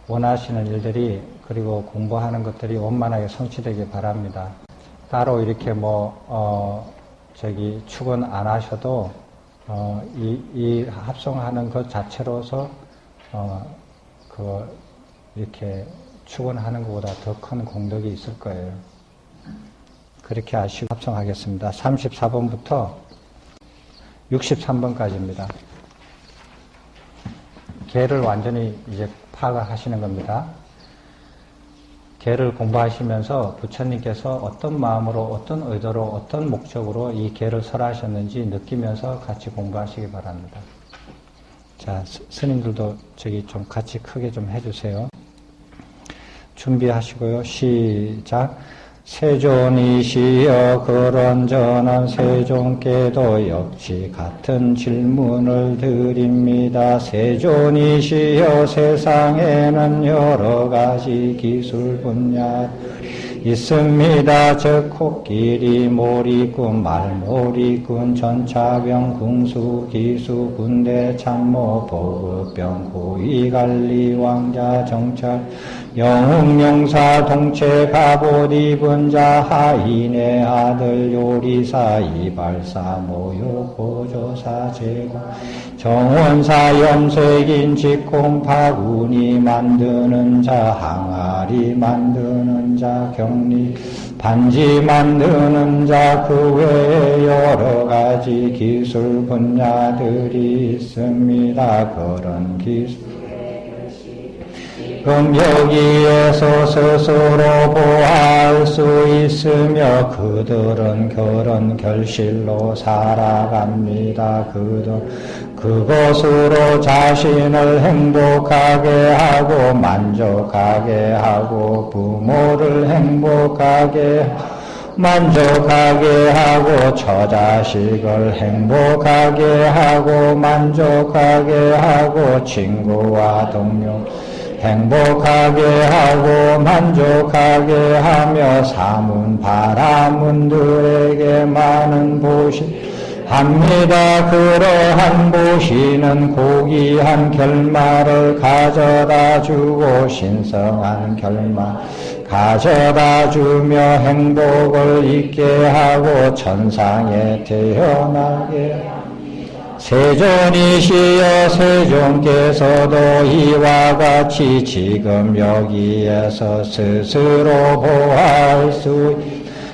원하시는 일들이 그리고 공부하는 것들이 원만하게 성취되길 바랍니다. 따로 이렇게 출근 안 하셔도 이 합성하는 것 자체로서 이렇게 출근하는 것보다 더 큰 공덕이 있을 거예요. 그렇게 아시고 합성하겠습니다. 34번부터 63번까지입니다. 개를 완전히 이제 파악을 하시는 겁니다. 개를 공부하시면서 부처님께서 어떤 마음으로, 어떤 의도로, 어떤 목적으로 이 개를 설하셨는지 느끼면서 같이 공부하시기 바랍니다. 자, 스님들도 좀 같이 크게 좀 해주세요. 준비하시고요. 시작. 세존이시여 그런저는 세존께도 역시 같은 질문을 드립니다. 세존이시여 세상에는 여러 가지 기술 분야들이 있습니다. 즉 코끼리, 몰이꾼, 말몰이꾼, 전차병, 궁수, 기수, 군대, 참모, 보급병, 고위관리, 왕자, 정찰, 영웅용사, 동체, 갑옷 입은 자, 하인의 아들, 요리사, 이발사, 모욕, 보조사, 제공, 정원사, 염색인, 직공, 바구니 만드는 자, 항아리 만드는 자, 격리, 반지 만드는 자, 그 외에 여러 가지 기술 분야들이 있습니다. 그런 기술 여기에서 스스로 보호할 수 있으며 그들은 그런 결실로 살아갑니다. 그것으로 자신을 행복하게 하고 만족하게 하고 부모를 행복하게 만족하게 하고 처자식을 행복하게 하고 만족하게 하고 친구와 동료 행복하게 하고 만족하게 하며 사문 바라문들에게 많은 보시 합니다. 그러한 보시는 고귀한 결말을 가져다 주고 신성한 결말 가져다 주며 행복을 있게 하고 천상에 태어나게 합니다. 세존이시여 세존께서도 이와 같이 지금 여기에서 스스로 보호할 수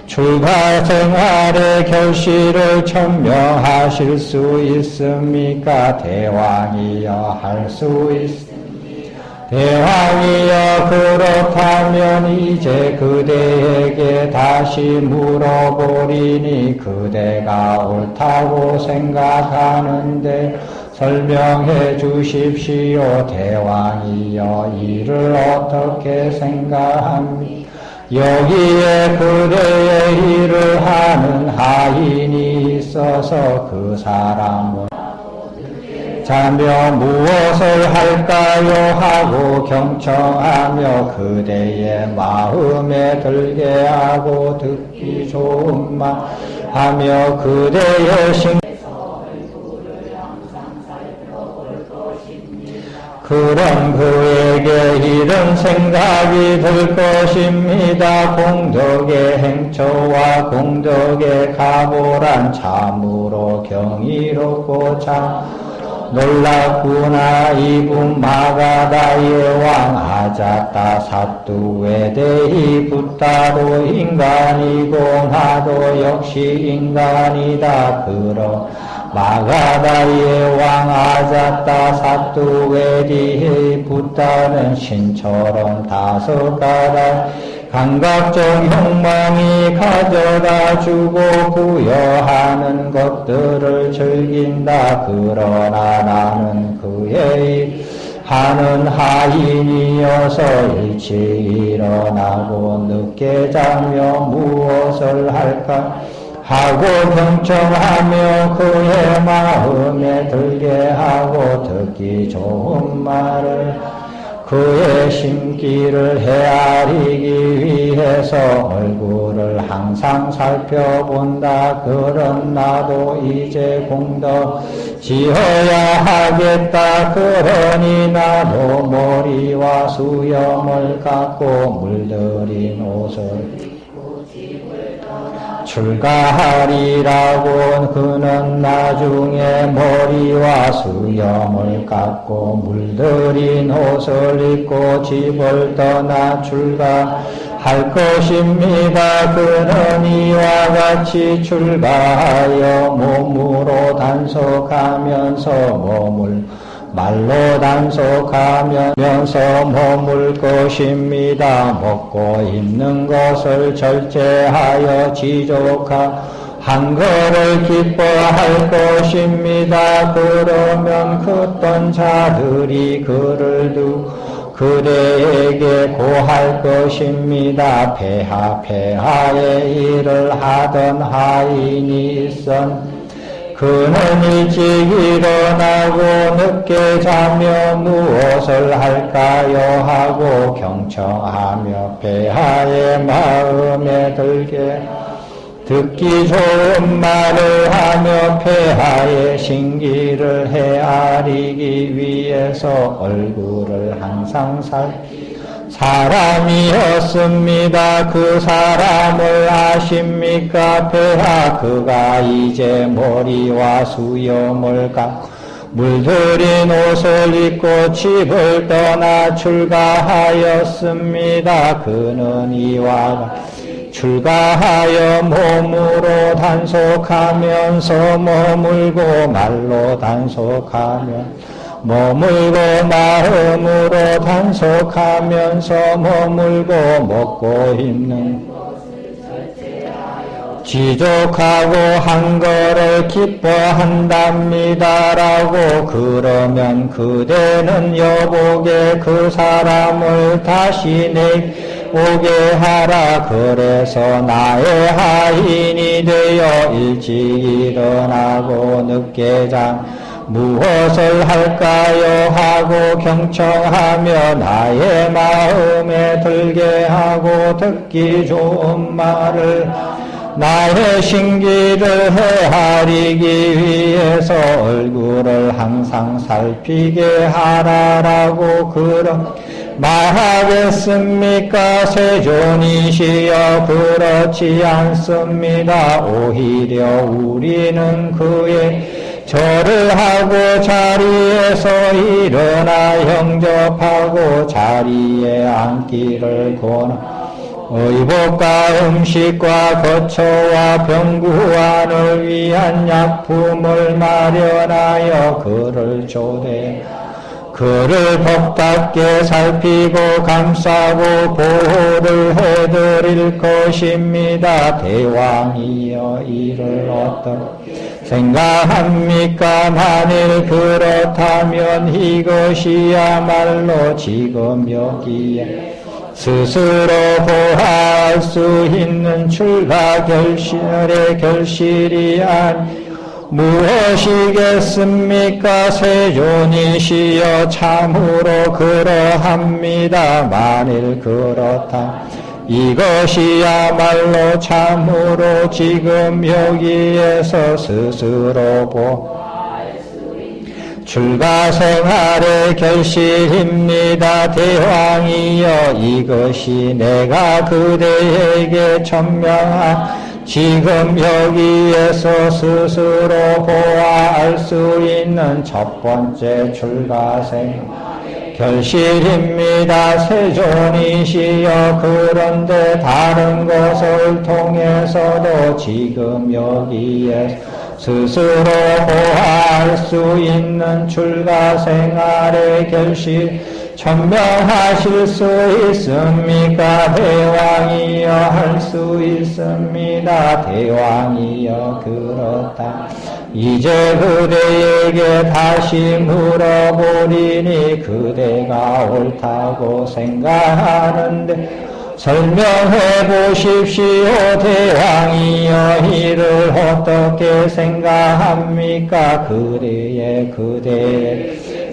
출가 생활의 결실을 천명하실 수 있습니까? 대왕이여 할 수 있습니까? 대왕이여 그렇다면 이제 그대에게 다시 물어보리니 그대가 옳다고 생각하는데 설명해 주십시오. 대왕이여 이를 어떻게 생각합니까? 여기에 그대의 일을 하는 하인이 있어서 그 사람은 자며 무엇을 할까요 하고 경청하며 그대의 마음에 들게 하고 듣기 좋은 말 하며 그대의 그럼 그에게 이런 생각이 들 것입니다. 공덕의 행처와 공덕의 가보란 참으로 경이롭고 참 놀랍구나. 이분 마가다의 왕 아자타 사뚜웨데히 붓다도 인간이고 나도 역시 인간이다. 그러 마가다의 왕 아자타 사뚜웨디히 붓다는 신처럼 5가닥 감각적 욕망이 가져다 주고 부여하는 것들을 즐긴다. 그러나 나는 그의 하는 하인이어서 일찍 일어나고 늦게 자며 무엇을 할까 하고 경청하며 그의 마음에 들게 하고 듣기 좋은 말을 그의 심기를 헤아리기 위해서 얼굴을 항상 살펴본다. 그럼 나도 이제 공덕 지어야 하겠다. 그러니 나도 머리와 수염을 깎고 물들인 옷을 출가하리라고. 그는 나중에 머리와 수염을 깎고 물들인 옷을 입고 집을 떠나 출가할 것입니다. 그는 이와 같이 출가하여 몸으로 단속하면서 말로 단속하면서 머물 것입니다. 먹고 입는 것을 절제하여 지족한 것을 기뻐할 것입니다. 그러면 그떤 자들이 그를 그대에게 고할 것입니다. 폐하의 일을 하던 하인이 있었 그는 일찍 일어나고 늦게 자며 무엇을 할까요 하고 경청하며 폐하의 마음에 들게 듣기 좋은 말을 하며 폐하의 신기를 헤아리기 위해서 얼굴을 항상 사람이었습니다. 그 사람을 아십니까? 폐하 그가 이제 머리와 수염을 깎고 물들인 옷을 입고 집을 떠나 출가하였습니다. 그는 이와 출가하여 몸으로 단속하면서 머물고 말로 단속하며 머물고 마음으로 단속하면서 머물고 먹고 입는 지족하고 한 거를 기뻐한답니다라고. 그러면 그대는 여보게 그 사람을 다시 내오게 하라. 그래서 나의 하인이 되어 일찍 일어나고 늦게 무엇을 할까요 하고 경청하며 나의 마음에 들게 하고 듣기 좋은 말을 나의 신기를 헤아리기 위해서 얼굴을 항상 살피게 하라라고. 그럼 말하겠습니까? 세존이시여 그렇지 않습니다. 오히려 우리는 그의 절을 하고 자리에서 일어나 영접하고 자리에 앉기를 권하 의복과 음식과 거처와 병구안을 위한 약품을 마련하여 그를 초대 그를 복답게 살피고 감싸고 보호를 해드릴 것입니다. 대왕이여 이를 어떻게 생각합니까? 만일 그렇다면 이것이야말로 지금 여기에 스스로 보할 수 있는 출가 결실의 결실이 아니 무엇이겠습니까? 세존이시여 참으로 그러합니다. 만일 그렇다 이것이야말로 참으로 지금 여기에서 스스로 출가 생활의 결실입니다. 대왕이여 이것이 내가 그대에게 천명한 지금 여기에서 스스로 보아할 수 있는 첫 번째 출가생 결실입니다. 세존이시여 그런데 다른 것을 통해서도 지금 여기에 스스로 보아할 수 있는 출가 생활의 결실 천명하실 수 있습니까? 대왕이여 할 수 있습니다. 대왕이여 그렇다 이제 그대에게 다시 물어보리니 그대가 옳다고 생각하는데 설명해 보십시오. 대왕이여 이를 어떻게 생각합니까? 그대의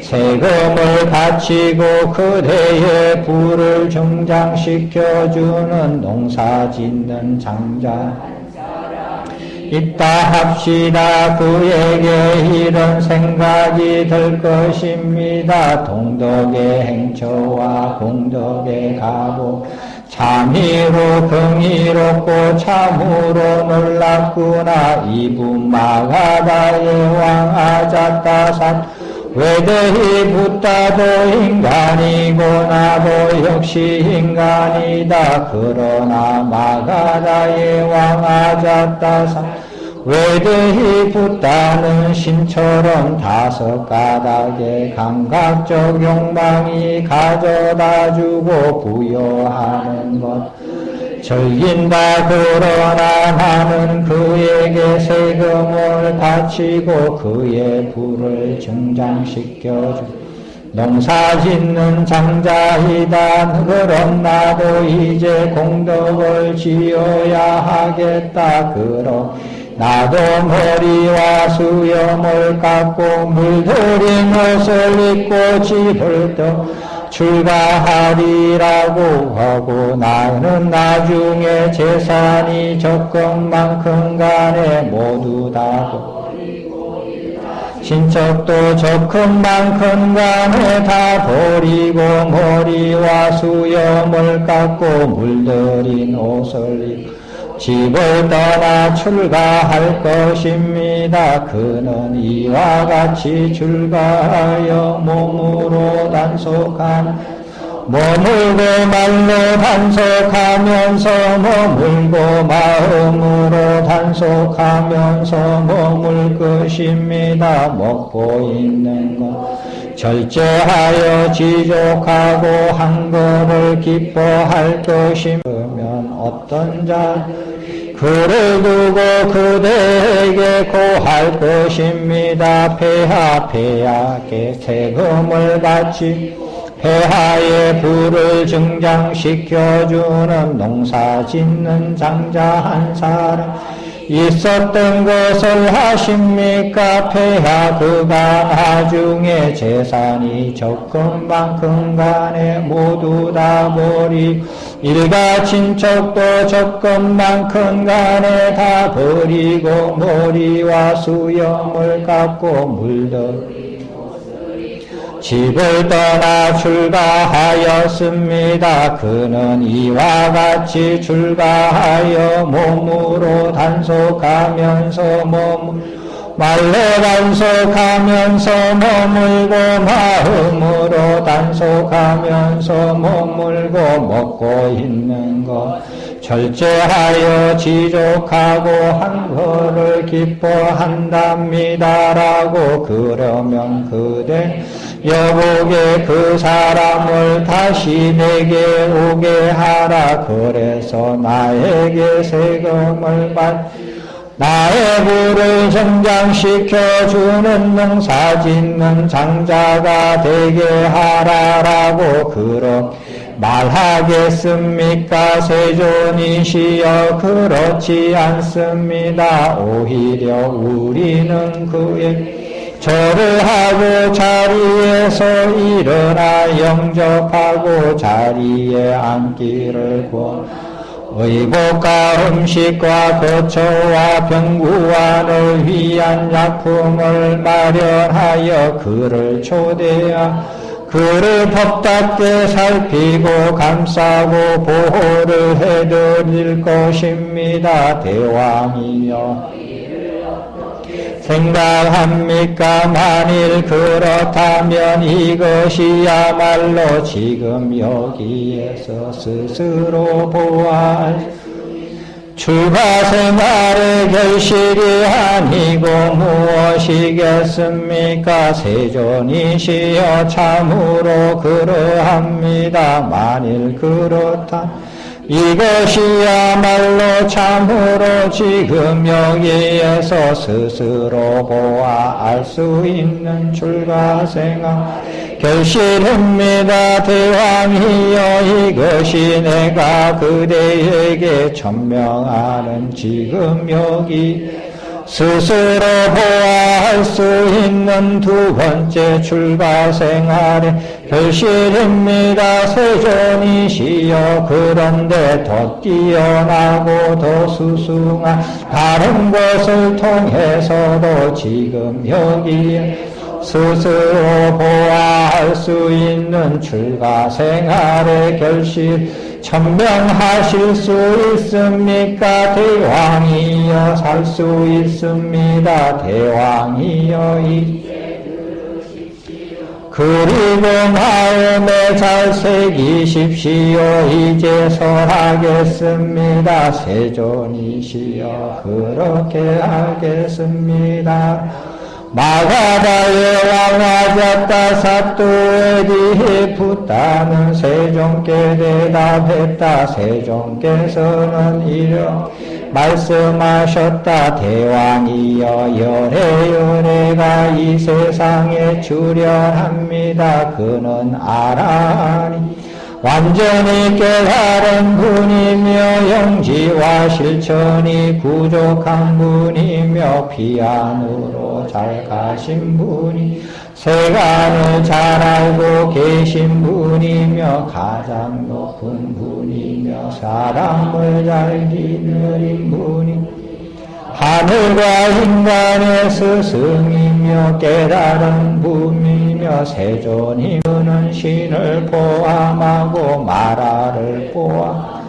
세금을 바치고 그대의 부를 증장시켜주는 농사짓는 장자 있다 합시다. 그에게 이런 생각이 들 것입니다. 동덕의 행처와 공덕의 가보 참이로 긍이롭고 참으로 놀랍구나. 이분마가다의 왕 아자따산 외대히 붓다도 인간이고 나도 역시 인간이다. 그러나 마가다의 왕 아자따산 외대히 붓다는 신처럼 다섯 가닥의 감각적 욕망이 가져다주고 부여하는 것 즐긴다. 그러나 나는 그에게 세금을 바치고 그의 부를 증장시켜주 농사짓는 장자이다. 그럼 나도 이제 공덕을 지어야 하겠다. 그럼 나도 머리와 수염을 깎고 물들인 옷을 입고 집을 떠 출가하리라고 하고 나는 나중에 재산이 적금만큼 간에 모두 다 친척도 적금만큼 간에 다 버리고 머리와 수염을 깎고 물들인 옷을 입고 집을 떠나 출가할 것입니다. 그는 이와 같이 출가하여 몸으로 단속한 머물고 말로 단속하면서 머물고 마음으로 단속하면서 머물 것입니다. 먹고 있는 것 절제하여 지족하고 한 것을 기뻐할 것이면 어떤 자 그를 두고 그대에게 고할 것입니다. 폐하께 세금을 바치 폐하의 부를 증장시켜주는 농사짓는 장자 한 사람 있었던 것을 하십니까? 폐하 그가 나중에 재산이 적금만큼 간에 모두 다 버리 일가 친척도 적금만큼 간에 다 버리고 머리와 수염을 깎고 물들 집을 떠나 출가하였습니다. 그는 이와 같이 출가하여 몸으로 단속하면서 말로 단속하면서 머물고 마음으로 단속하면서 머물고 먹고 있는 것 절제하여 지족하고 한 것을 기뻐한답니다라고 그러면 그대 여보게 그 사람을 다시 내게 오게 하라. 그래서 나에게 세금을 나의 부를 증장시켜주는 농사짓는 장자가 되게 하라라고 그러 말하겠습니까? 세존이시여 그렇지 않습니다. 오히려 우리는 그의 절을 하고 자리에서 일어나 영접하고 자리에 앉기를 권 의복과 음식과 거처와 병구안을 위한 약품을 마련하여 그를 초대하 그를 법답게 살피고 감싸고 보호를 해드릴 것입니다. 대왕이여 생각합니까? 만일 그렇다면 이것이야말로 지금 여기에서 스스로 보아할 출가생활의 결실이 아니고 무엇이겠습니까? 세존이시여 참으로 그러합니다. 만일 그렇다 이것이야말로 참으로 지금 여기에서 스스로 보아 알 수 있는 출가생활 결실입니다. 대왕이여 이것이 내가 그대에게 천명하는 지금 여기 스스로 보아 할 수 있는 두 번째 출가 생활의 결실입니다. 세존이시여 그런데 더 뛰어나고 더 수승한 다른 것을 통해서도 지금 여기에 스스로 보아할 수 있는 출가 생활의 결실 천명하실 수 있습니까? 대왕이여 살 수 있습니다. 대왕이여 그리고 마음에 잘 새기십시오. 이제 설하겠습니다. 세존이시여 그렇게 하겠습니다. 마가다의 왕하졌다 사또에게 붙다는 세종께 대답했다. 세종께서는 이런 말씀하셨다. 대왕이여 열애열애가 이 세상에 출현합니다. 그는 아라니 완전히 깨달은 분이며 영지와 실천이 부족한 분이며 피안으로 잘 가신 분이 세간을 잘 알고 계신 분이며 가장 높은 분이며 사람을 잘 기르는 분이 하늘과 인간의 스승이며 깨달은 분이며 세존이는 신을 포함하고 마라를 포함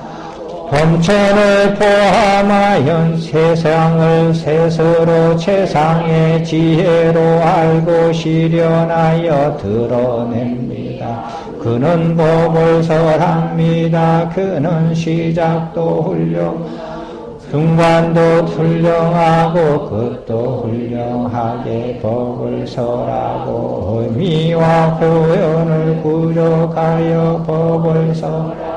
범천을 포함하여 세상을 스스로 최상의 지혜로 알고 실현하여 드러냅니다. 그는 법을 설합니다. 그는 시작도 중간도 훌륭하고 끝도 훌륭하게 법을 설하고 의미와 표현을 부족하여 법을 설하여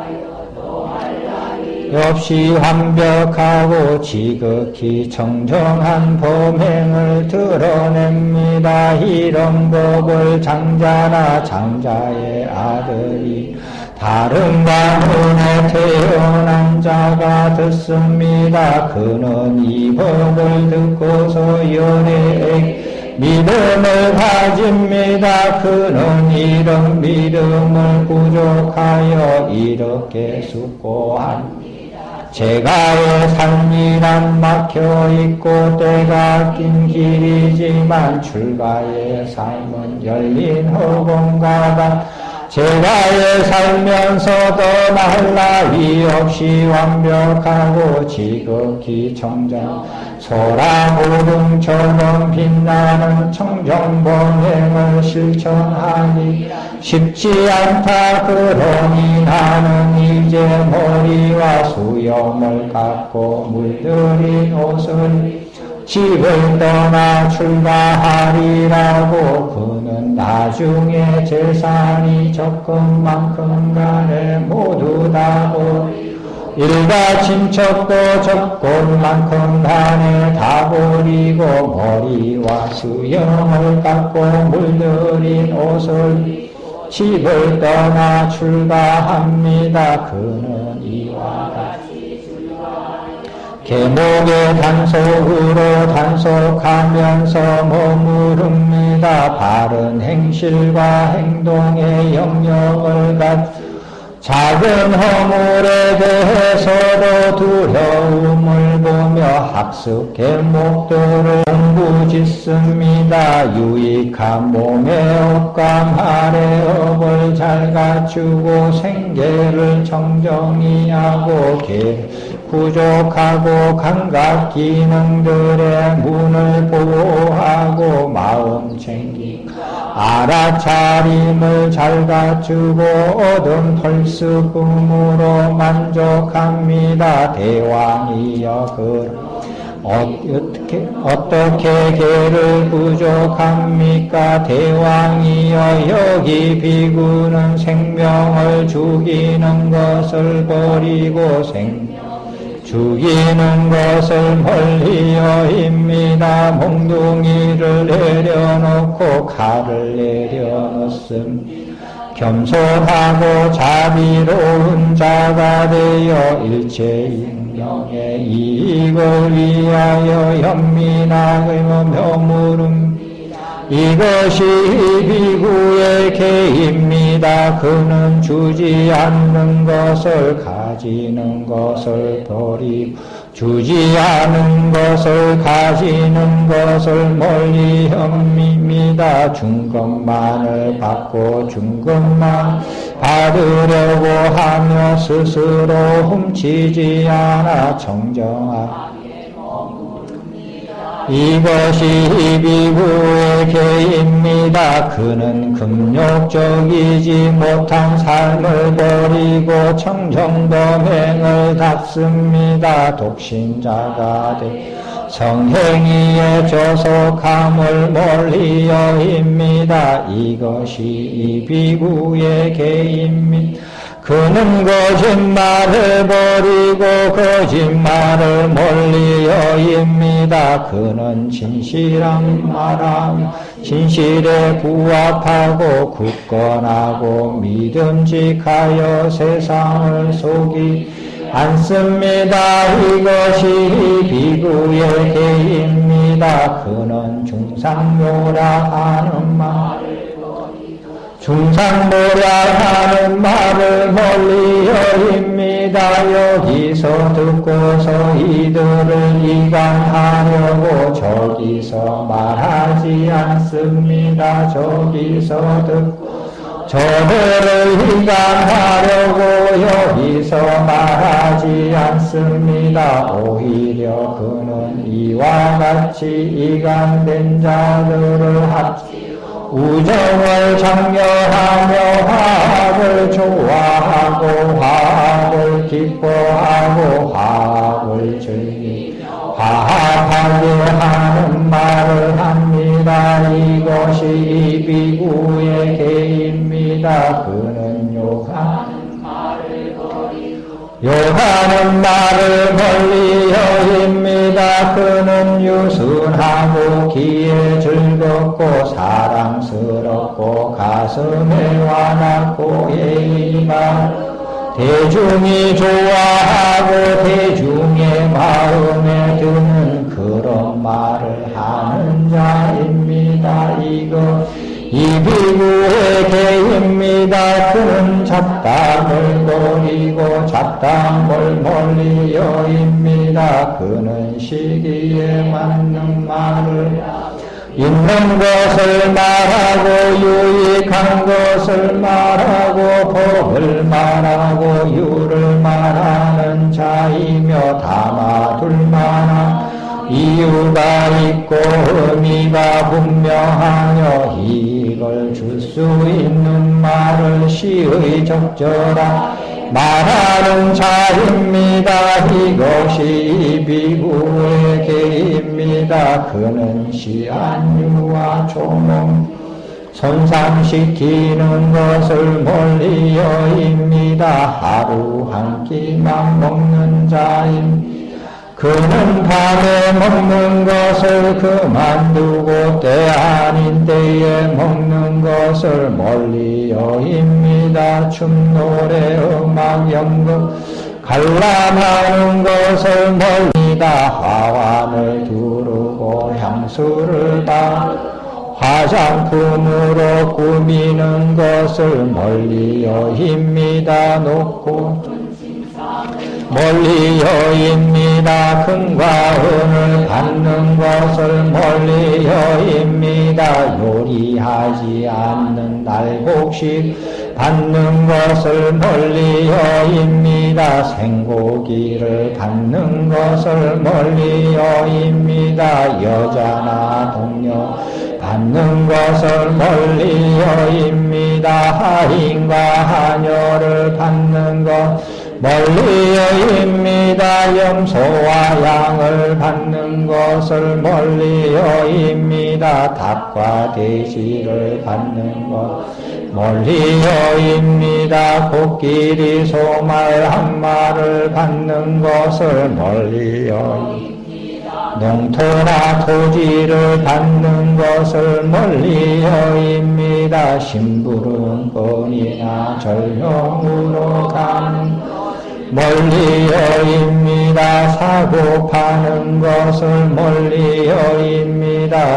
역시 완벽하고 지극히 정정한 범행을 드러냅니다. 이런 법을 장자나 장자의 아들이 다른 가문에 태어난 자가 듣습니다. 그는 이 법을 듣고서 연애에 믿음을 가집니다. 그는 이런 믿음을 부족하여 이렇게 숙고합니다. 제가의 삶이란 막혀있고 때가 낀 길이지만 출가의 삶은 열린 허공과 같 제가에 살면서도 날라위 없이 완벽하고 지극히 청정 소라무등처럼 빛나는 청정범행을 실천하기 쉽지 않다. 그러니 나는 이제 머리와 수염을 깎고 물들인 옷을 집을 떠나 출가하리라고. 그는 나중에 재산이 적금만큼 간에 모두 다 버리고 일가 친척도 적금만큼 간에 다 버리고 머리와 수염을 깎고 물들인 옷을 집을 떠나 출가합니다. 그는 이와 같이 계목의 단속으로 단속하면서 머무릅니다. 바른 행실과 행동의 영역을 갖 작은 허물에 대해서도 두려움을 보며 학습 계목들을 공부짓습니다. 유익한 몸의 업감 아래 업을 잘 갖추고 생계를 정정히 하고 부족하고 감각 기능들의 문을 보호하고 마음 챙기고 알아차림을 잘 갖추고 얻은 펄스품으로 만족합니다. 대왕이여 어떻게 개를 부족합니까? 대왕이여 여기 비구는 생명을 죽이는 것을 버리고 죽이는 것을 멀리여입니다. 몽둥이를 내려놓고 칼을 내려놓습니다. 겸손하고 자비로운 자가 되어 일체 인명의 이익을 위하여 연민하고 머무름 이것이 비구의 개입니다. 그는 주지 않는 것을 가지는 것을 버리고 주지 않은 것을 가지는 것을 멀리 혐입니다. 준 것만을 받고 준 것만 받으려고 하며 스스로 훔치지 않아 정정하라. 이것이 비구의 개입니다. 그는 금욕적이지 못한 삶을 버리고 청정도맹을 닦습니다. 독신자가 되 성행위에 조속함을 멀리 여깁니다. 이것이 이 비구의 개입니다. 그는 거짓말을 버리고 거짓말을 멀리 여깁니다. 그는 진실한 말하며 진실에 부합하고 굳건하고 믿음직하여 세상을 속이 않습니다. 이것이 비구의 개입니다. 그는 중상모라 하는 말을 중상모라 하는 말을 멀리 여깁니다. 여기서 듣고서 이들을 이간하려고 저기서 말하지 않습니다. 저기서 듣고 저들을 이간하려고 여기서 말하지 않습니다. 오히려 그는 이와 같이 이간된 자들을 합치고 우정을 장려하며 화합을 좋아하고 화합을 기뻐하고 화합을 즐기며 화합하게 하는 말을 합니다. 이것이 비구의 개입니다. 그는 욕하는 말을 멀리 여깁니다. 그는 유순하고 귀에 즐겁고 사랑스럽고 가슴에 와닿고 예의만 대중이 좋아하고 대중의 마음에 드는 그런 말을 하는 자입니다. 이거 이비구의 개입니다. 그는 잡담을 버리고 잡담을 멀리 여깁니다. 그는 시기에 맞는 말을 있는 것을 말하고 유익한 것을 말하고 법을 말하고 유를 말하는 자이며 담아둘 만한 이유가 있고 의미가 분명하여 이걸 줄 수 있는 말을 시의 적절한 말하는 자입니다. 이것이 비구의 개입니다. 그는 시안유와 조몽 손상시키는 것을 멀리 여깁니다. 하루 한 끼만 먹는 자입니다. 그는 밤에 먹는 것을 그만두고 때 아닌 때에 먹는 것을 멀리 여깁니다. 춤, 노래, 음악, 연극, 관람하는 것을 멀리다. 화환을 두르고 향수를 바르고 화장품으로 꾸미는 것을 멀리 여깁니다. 높고 멀리 여깁니다. 금과 은을 받는 것을 멀리 여깁니다. 요리하지 않는 날곡식 받는 것을 멀리 여깁니다. 생고기를 받는 것을 멀리 여깁니다. 여자나 동료 받는 것을 멀리 여깁니다. 하인과 하녀를 받는 것 멀리 여깁니다. 염소와 양을 받는 것을 멀리 여깁니다. 닭과 돼지를 받는 것 멀리 여깁니다. 코끼리 소말 한 마리를 받는 것을 멀리 여깁니다. 농토나 토지를 받는 것을 멀리 여깁니다. 심부름권이나 전령으로 가는 멀리여입니다. 사고 파는 것을 멀리여입니다.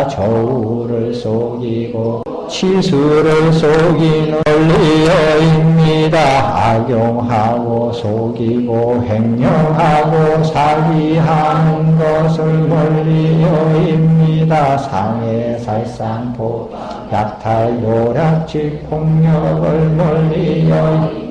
저울을 속이고 치수를 속이는 멀리여입니다. 악용하고 속이고 횡령하고 사기하는 것을 멀리여입니다. 상해 살상포 약탈 요략질 폭력을 멀리여입니다.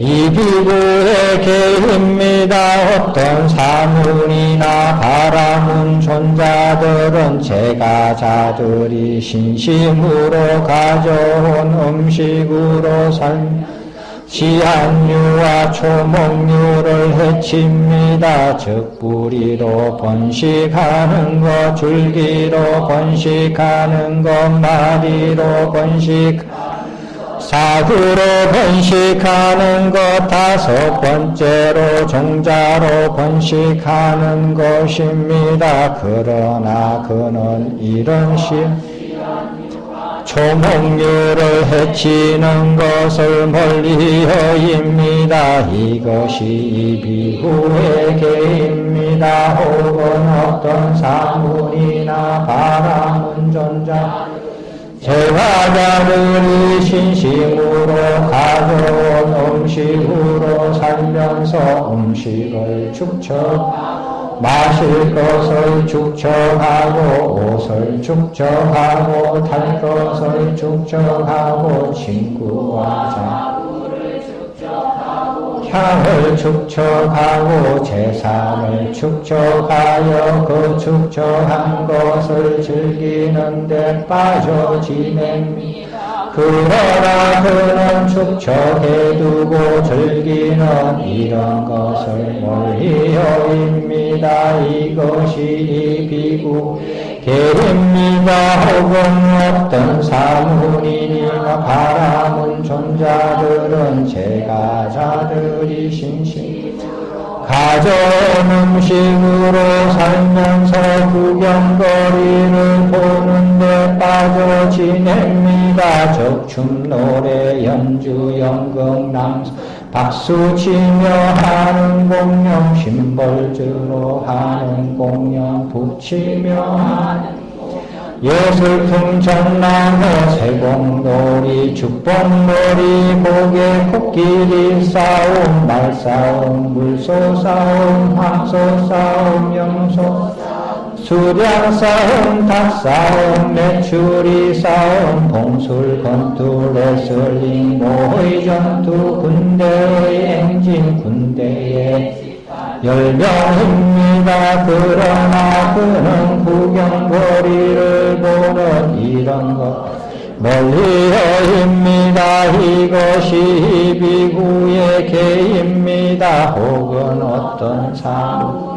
이 비구의 계입니다. 어떤 사문이나 바라문 존자들은 제가자들이 신심으로 가져온 음식으로 지한류와 초목류를 해칩니다. 즉 뿌리로 번식하는 것, 줄기로 번식하는 것, 마디로 사구로 번식하는 것, 다섯 번째로 종자로 번식하는 것입니다. 그러나 그는 이런 초목류를 해치는 것을 멀리여입니다. 이것이 이 비구의 계입니다. 혹은 어떤 사문이나 바라문 존자 제가자들이 신심으로 가져온 음식으로 살면서 음식을 마실 것을 축적하고 옷을 축적하고 탈 것을 축적하고 친구와 향을 축적하고 재산을 축적하여 그 축적한 것을 즐기는 데 빠져 지냅니다. 그러나 그는 축적해두고 즐기는 이런 것을 멀리여입니다. 이것이 이 비구 계입니다. 혹은 어떤 사문이나 바라문 존자들은 제가자들이 가져온 음식으로 살면서 구경거리를 보는데 빠져 지냅니다. 적춤 노래 연주 연극 낭송 박수치며 하는 공연, 심벌주로 하는 공연, 북치며 하는 예술품 전람회, 세공놀이, 죽봉놀이, 고개 코끼리 싸움, 말싸움, 물소싸움, 황소싸움, 염소 수량싸움, 닭싸움, 메추리 싸움, 봉술, 권투, 레슬링, 모의전투, 군대의 행진, 군대의 열명입니다. 그러나 그는 구경거리를 보는 이런 것 멀리여입니다. 이것이 비구의 계입니다. 혹은 어떤 사람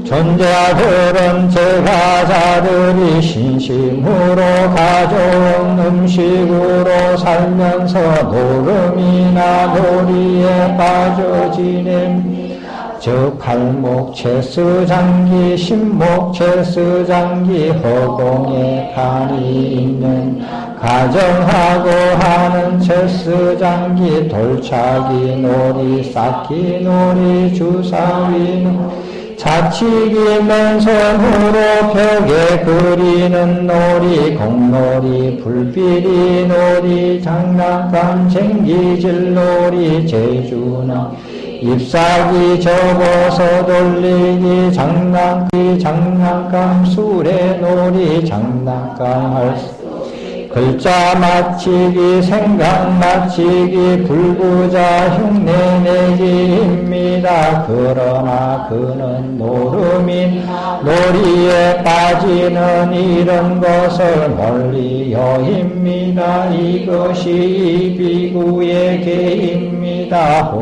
존재들은 제가자들이 신심으로 가져온 음식으로 살면서 노름이나 놀이에 빠져 지냅니다. 즉 칼목 채스장기, 신목 채스장기, 허공에 판이 있는 가정하고 하는 채스장기, 돌차기 놀이, 쌓기 놀이, 주사위 놀이, 자치기 맨손으로 벽에 그리는 놀이, 공놀이, 불비리 놀이, 장난감, 쟁기질 놀이, 제주는 잎사귀 접어서 돌리기, 장난감, 수레놀이, 장난감 글자 맞히기, 생각 맞히기, 불구자 흉내내기입니다. 그러나 그는 노름인 놀이에 빠지는 이런 것을 멀리여입니다. 이것이 비구의 계입니다.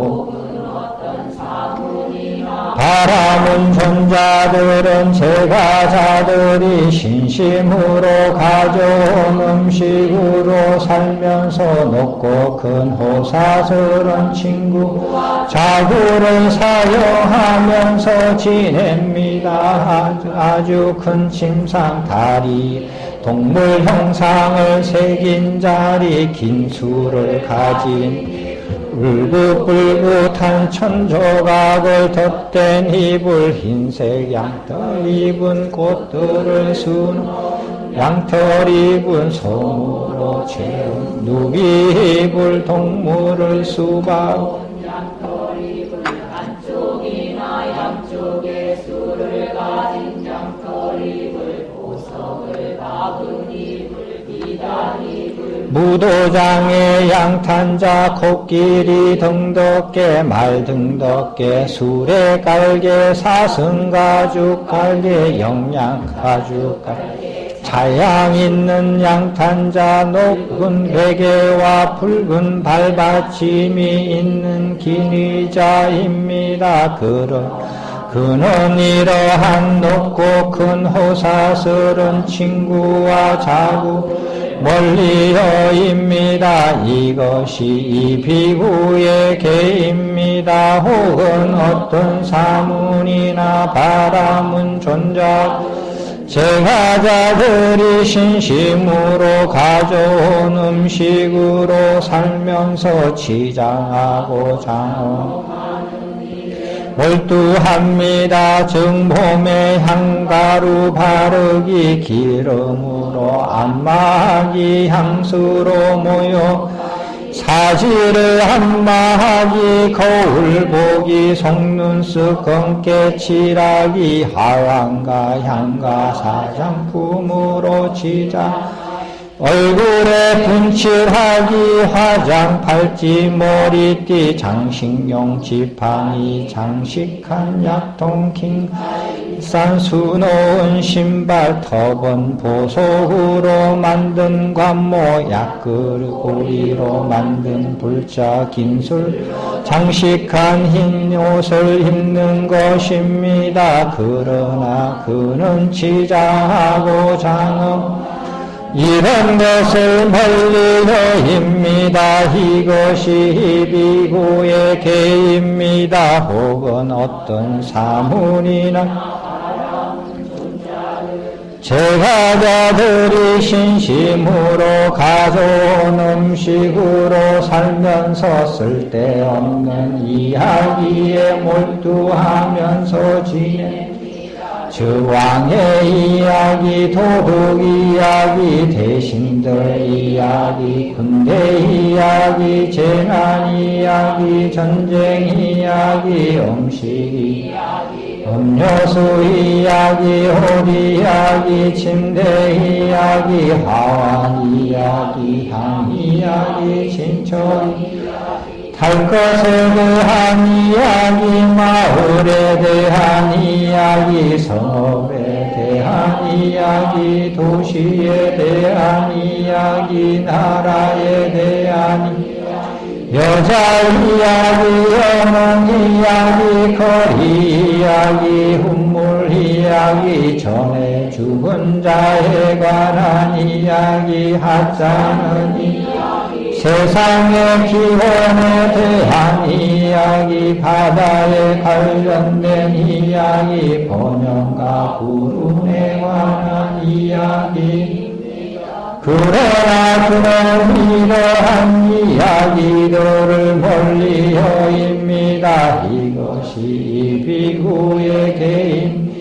바라문 존자들은 제가자들이 신심으로 가져온 음식으로 살면서 높고 큰 호사스런 친구 자구를 사용하면서 지냅니다. 아주 큰 침상 다리 동물 형상을 새긴 자리 긴 수를 가진 울긋불긋한 천조각을 덧댄 이불 흰색 양털 입은 꽃들을 수놓 양털 입은 솜으로 채운 누비 입을 동물을 수박 양털 입을 한쪽이나 양쪽에 수를 가진 양털 입을 보석을 박은 입을 비단 입을 무도장에 양탄자 코끼리 등덕게 말 등덕게 수레 깔개 사슴 가죽 깔개 영양 가죽 깔개 자양 있는 양탄자 높은 베개와 붉은 발받침이 있는 긴 의자입니다. 그는 이러한 높고 큰 호사스런 친구와 자구 멀리여입니다. 이것이 이 비구의 개입니다. 혹은 어떤 사문이나 바람은 존자 제가자들이 신심으로 가져온 음식으로 살면서 치장하고 몰두합니다. 정봄에 향가루 바르기 기름으로 안마하기 향수로 모여 사지를 한마하기 거울보기 속눈썹 검게 칠하기 하왕과 향가 사장품으로 치자 얼굴에 분칠하기 화장 팔찌 머리띠 장식용 지팡이 장식한 약통 킹 싼 수놓은 신발 턱은 보석으로 만든 관모 약그릇 오리로 만든 불자 긴술 장식한 흰 옷을 입는 것입니다. 그러나 그는 치장하고 장엄 이런 것을 멀리여입니다. 이것이 비구의 개입니다. 혹은 어떤 사문이나 제가자들이 신심으로 가져온 음식으로 살면서 쓸데없는 이야기에 몰두하면서 지내 저왕의 이야기, 도둑 이야기, 대신들 이야기, 군대 이야기, 재난 이야기, 전쟁 이야기, 음식 이야기, 음료수 이야기, 옷 이야기, 침대 이야기, 화환 이야기, 향 이야기, 신청 이야기, 탈 것에 대한 이야기, 마을에 대한 이야기, 성읍에 대한 이야기, 도시에 대한 이야기, 나라에 대한 이야기, 여자 이야기, 영웅 이야기, 거리 이야기, 훈물 이야기, 전에 죽은 자에 관한 이야기, 하찮은 이야기, 세상의 기원에 대한 이야기, 바다에 관련된 이야기, 번영과 구름에 관한 이야기. 그러나 그는 이러한 이야기들을 멀리여입니다. 이것이 비구의 개인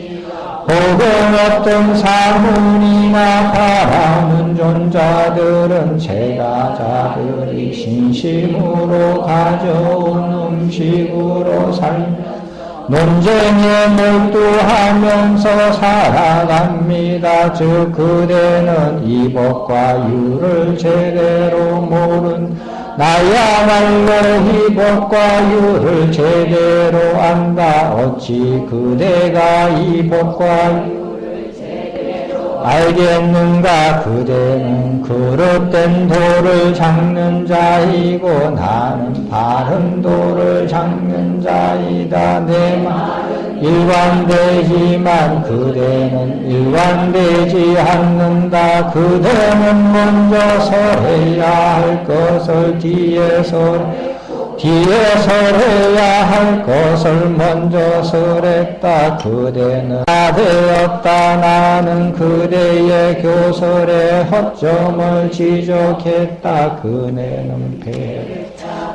혹은 어떤 사문이나 바라는 존자들은 제가자들이 신심으로 가져온 음식으로 논쟁에 몰두하면서 살아갑니다. 즉 그대는 이법과 유를 제대로 모른 나야말로 이법과 유를 제대로 안다. 어찌 그대가 이법과 유를 제대로 알겠는가. 그대는 그릇된 돌을 닦는 자이고 나는 바른 돌을 닦는 자이다. 내 말은 일관되지만 그대는 일관되지 않는다. 그대는 먼저 설해야 할 것을 뒤에 설해야 할 것을 먼저 설했다. 그대는 다 되었다. 나는 그대의 교설에 허점을 지적했다. 그대는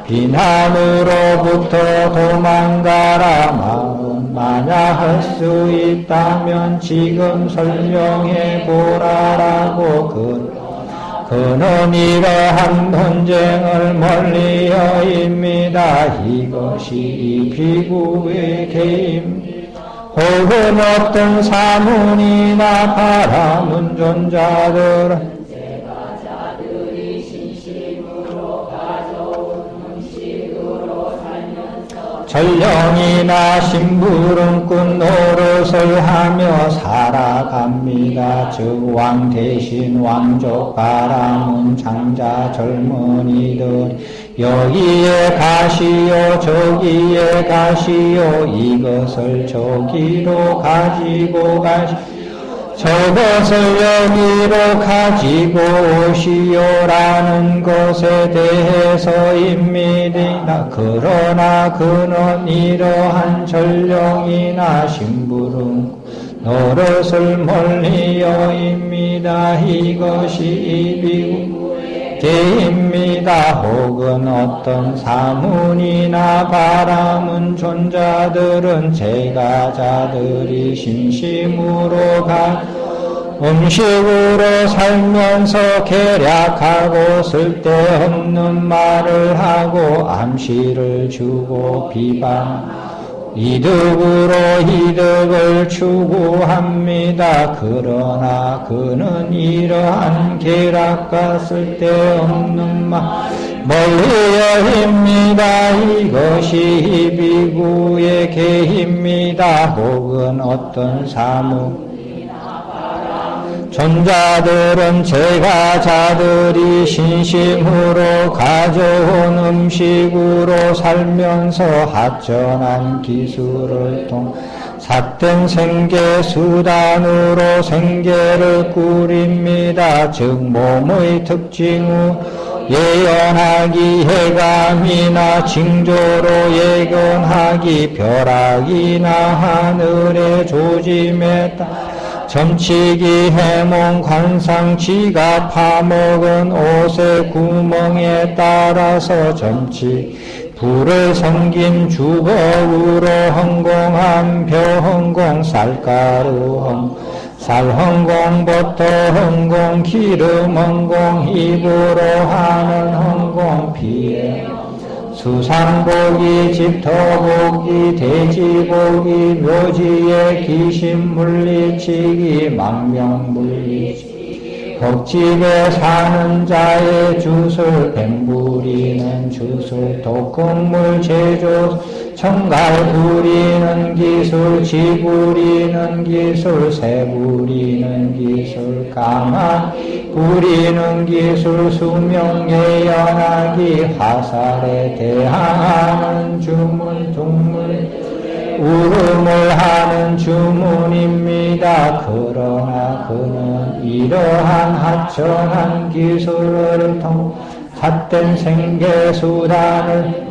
비난으로부터 도망가라. 마음 만약 할 수 있다면 지금 설명해 보라라고 그는 이러한 논쟁을 멀리여입니다. 이것이 비구의 개임 혹은 어떤 사문이나 바라문 존자들은 제가자들이 신심으로 가져온 음식으로 살면서 전령이나 심부름꾼 노릇을 하며 살아갑니다. 즉 왕 대신 왕족 바라문 장자 젊은이들 여기에 가시오 저기에 가시오 이것을 저기로 가지고 가시오 저것을 여기로 가지고 오시오라는 것에 대해서입니다. 그러나 그는 이러한 전령이나 심부름 노릇을 멀리 여입니다. 이것이 비구의 개입니다. 혹은 어떤 사문이나 바라문 존자들은 제가자들이 신심으로 음식으로 살면서 계략하고 쓸데없는 말을 하고 암시를 주고 비방 이득으로 이득을 추구합니다. 그러나 그는 이러한 계략과 쓸데없는 말 멀리여입니다. 이것이 비구의 계입니다. 혹은 어떤 사무 존자들은 제가자들이 신심으로 가져온 음식으로 살면서 하천한 기술을 통 삿된 생계 수단으로 생계를 꾸립니다. 즉 몸의 특징으로 예언하기 해감이나 징조로 예견하기 벼락이나 하늘의 조짐에 따라 점치기 해몽 관상 지가 파먹은 옷의 구멍에 따라서 점치 불을 섬긴 주걱으로 헌공한 벼헌공 쌀가루 헌공 쌀헌공 버터 헌공 기름 헌공 입으로 하는 헌공 피해 수상복이 집터복이 돼지복이 묘지에 귀신 물리치기 망명 물리치기 덕집에 사는 자의 주술 뱀부리는 주술 독극물 제조 청갈 부리는 기술 지부리는 기술 새부리는 기술 강한 부리는 기술 수명 예언하기 화살에 대항하는 주문 동물 울음을 하는 주문입니다. 그러나 그는 이러한 하천한 기술을 통 삿된 생계수단을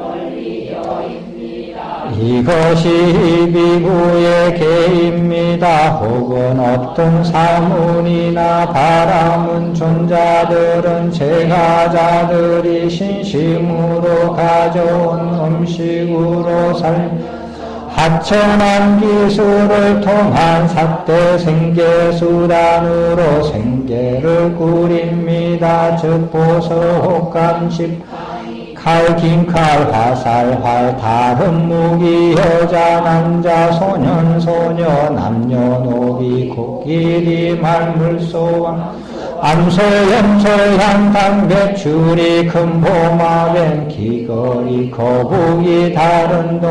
이것이 비구의 계입니다. 혹은 어떤 사문이나 바라문 존자들은 제가자들이 신심으로 가져온 음식으로 하천한 기술을 통한 삿대 생계수단으로 생계를 꾸립니다. 즉 보석 감식 칼, 긴칼, 화살, 활, 다른 무기, 여자, 남자, 소년, 소녀, 남녀노비, 코끼리, 말물소왕, 암소, 염소, 양당, 배추리, 금보마뱀, 귀걸이, 거북이, 다른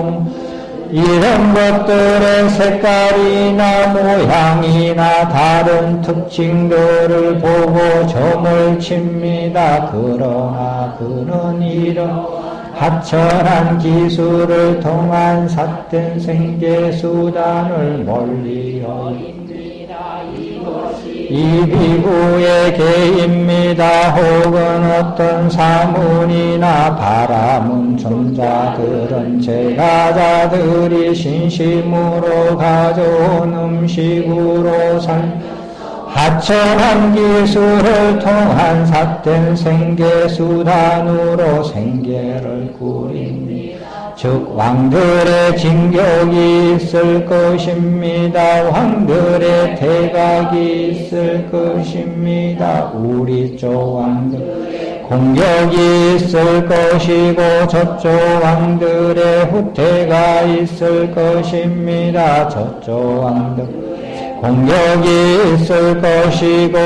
이런 것들의 색깔이나 모양이나 다른 특징들을 보고 점을 칩니다. 그러나 그는 이런 하천한 기술을 통한 삿된 생계수단을 멀리 여깁니다. 이 비구의 계입니다. 혹은 어떤 사문이나 바라문 존자들은 제가자들이 신심으로 가져온 음식으로 하천한 기술을 통한 삿된 생계수단으로 생계를 꾸립니다. 즉 왕들의 진격이 있을 것입니다. 왕들의 대각이 있을 것입니다. 우리 쪽 왕들 공격이 있을 것이고 저쪽 왕들의 후퇴가 있을 것입니다. 저쪽 왕들 공격이 있을 것이고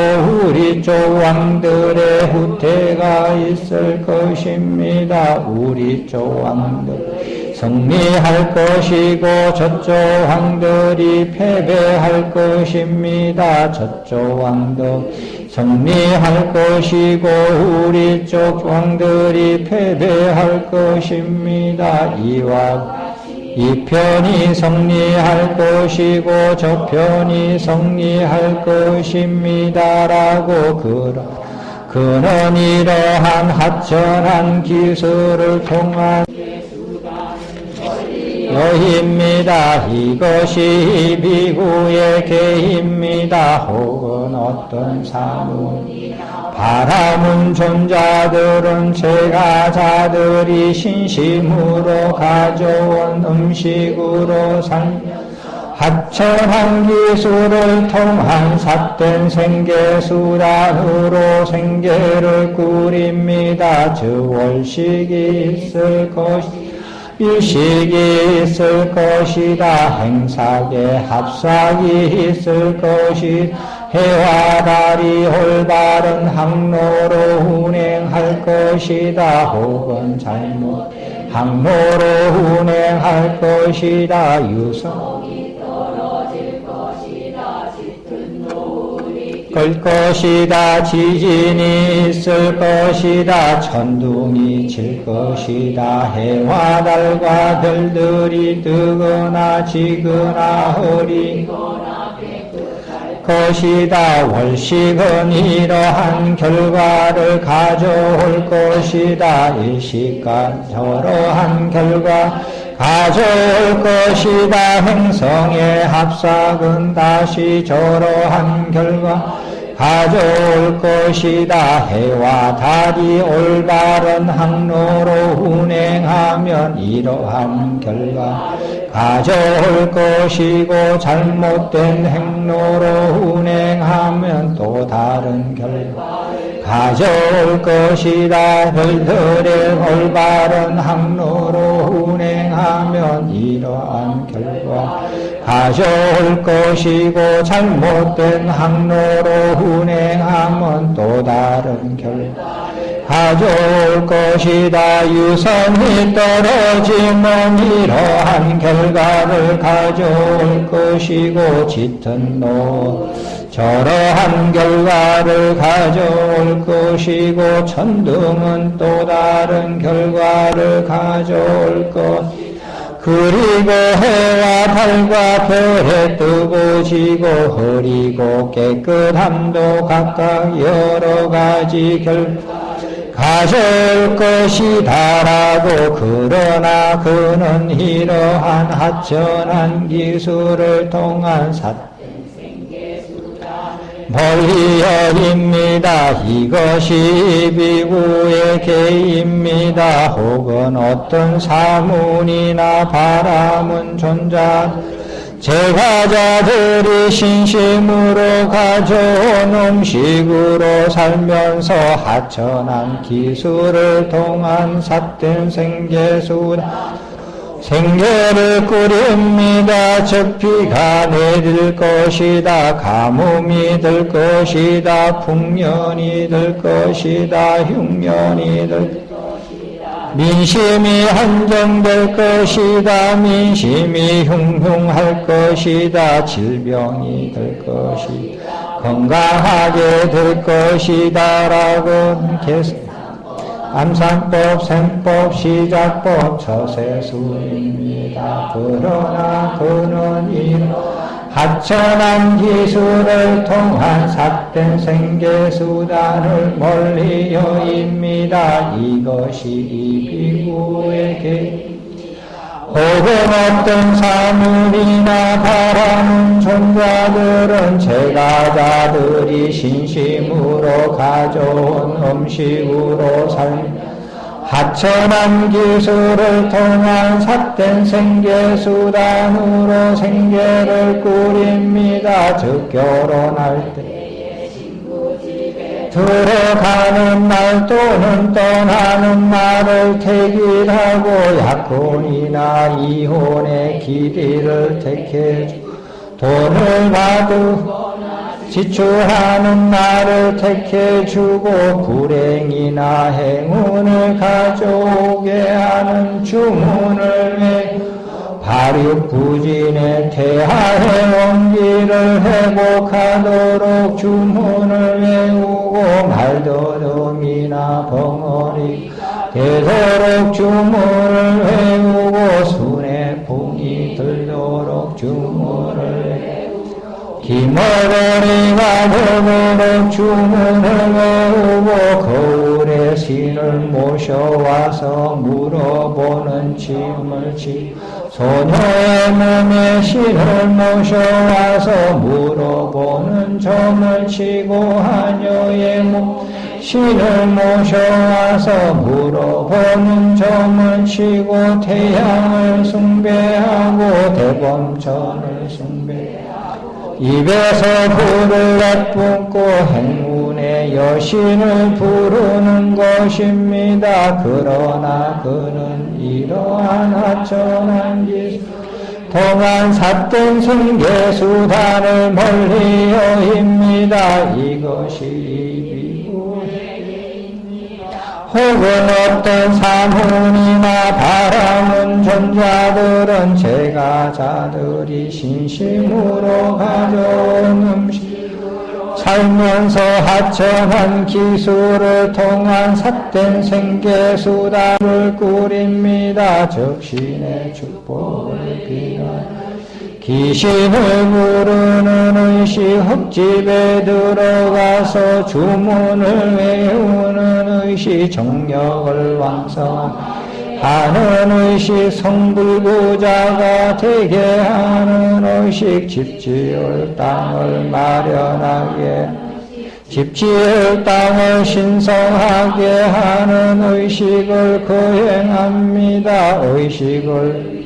우리 쪽 왕들의 후퇴가 있을 것입니다. 우리 쪽 왕들 승리할 것이고 저쪽 왕들이 패배할 것입니다. 저쪽 왕들 승리할 것이고 우리 쪽 왕들이 패배할 것입니다. 이 편이 승리할 것이고 저 편이 승리할 것입니다. 라고 그는 이러한 하천한 기술을 통한 여입니다. 이것이 비구의 계입니다. 혹은 어떤 사문 바라문 존자들은 제가자들이 신심으로 가져온 음식으로 하천한 기술을 통한 삿된 생계수단으로 생계를 꾸립니다. 즉 월식이 있을 일식이 있을 것이다. 행사계 합삭이 있을 것이 해와 달이 올바른 항로로 운행할 것이다. 혹은 잘못 항로로 운행할 것이다. 유성이 떨어질 것이다. 짙은 노을이 끌 것이다. 지진이 있을 것이다. 천둥이 칠 것이다. 해와 달과 별들이 뜨거나 지거나 흐리거나 것이다. 월식은 이러한 결과를 가져올 것이다. 일식과 저러한 결과 가져올 것이다. 행성의 합삭은 다시 저러한 결과 가져올 것이다. 해와 달이 올바른 항로로 운행하면 이러한 결과 가져올 것이고 잘못된 행로로 운행하면 또 다른 결과 가져올 것이다. 별들의 올바른 항로로 운행하면 이러한 결과 가져올 것이고 잘못된 항로로 운행하면 또 다른 결과 가져올 것이다. 유선이 떨어지면 이러한 결과를 가져올 것이고 짙은 노 저러한 결과를 가져올 것이고 천둥은 또 다른 결과를 가져올 것이다. 그리고 해와 달과 별에 뜨고 지고 흐리고 깨끗함도 각각 여러 가지 결과 가져올 것이다라고. 그러나 그는 이러한 하천한 기술을 통한 멀리 여깁니다. 이것이 비구의 계입니다. 혹은 어떤 사문이나 바라문 존자 제가자들이 신심으로 가져온 음식으로 살면서 하천한 기술을 통한 삿된 생계를 꾸립니다. 즉 비가 내릴 것이다. 가뭄이 들 것이다. 풍년이 들 것이다. 흉년이 들 것이다. 민심이 한정될 것이다. 민심이 흉흉할 것이다. 질병이 될 것이다. 건강하게 될 것이다. 라고 암산법, 셈법, 시작법, 처세수입니다. 그러나 그는 이런 하천한 기술을 통한 삿된 생계수단을 멀리 여입니다. 이것이 이 비구에게 혹은 어떤 사물이나 바라는 존자들은 제가자들이 신심으로 가져온 음식으로 하천한 기술을 통한 삿된 생계수단으로 생계를 꾸립니다. 즉 결혼할 때 들어가는 날 또는 떠나는 날을 택일하고 약혼이나 이혼의 길이를 택해 돈을 지출하는 날을 택해주고 불행이나 행운을 가져오게 하는 주문을 외우고 발육부진의 태하의 원기를 회복하도록 주문을 외우고 말더듬이나 벙어리 되도록 주문을 외우고 순의 풍이 들도록 주문을 외우고 기머거리가 되도록 주문을 외우고 거울의 신을 모셔와서 물어보는 춤을 치고 소녀의 몸에 신을 모셔와서 물어보는 점을 치고 하녀의 몸 신을 모셔와서 물어보는 점을 치고 태양을 숭배하고 대범천을 숭배하고 입에서 불을 내뿜고 행운의 여신을 부르는 것입니다. 그러나 그는 이러한 하천한 기술 동안 삿된 생계수단을 멀리여입니다. 이것이 혹은 어떤 사문이나 바라는 존자들은 제가자들이 신심으로 가져온 음식으로 살면서 하천한 기술을 통한 삿된 생계수단을 꾸립니다. 즉 신의 축복을 비난 귀신을 부르는 의식 흙집에 들어가서 주문을 외우는 의식 정력을 왕성하는 의식 성불구자가 되게 하는 의식 집지을 땅을 마련하게 집지을 땅을 신성하게 하는 의식을 거행합니다. 의식을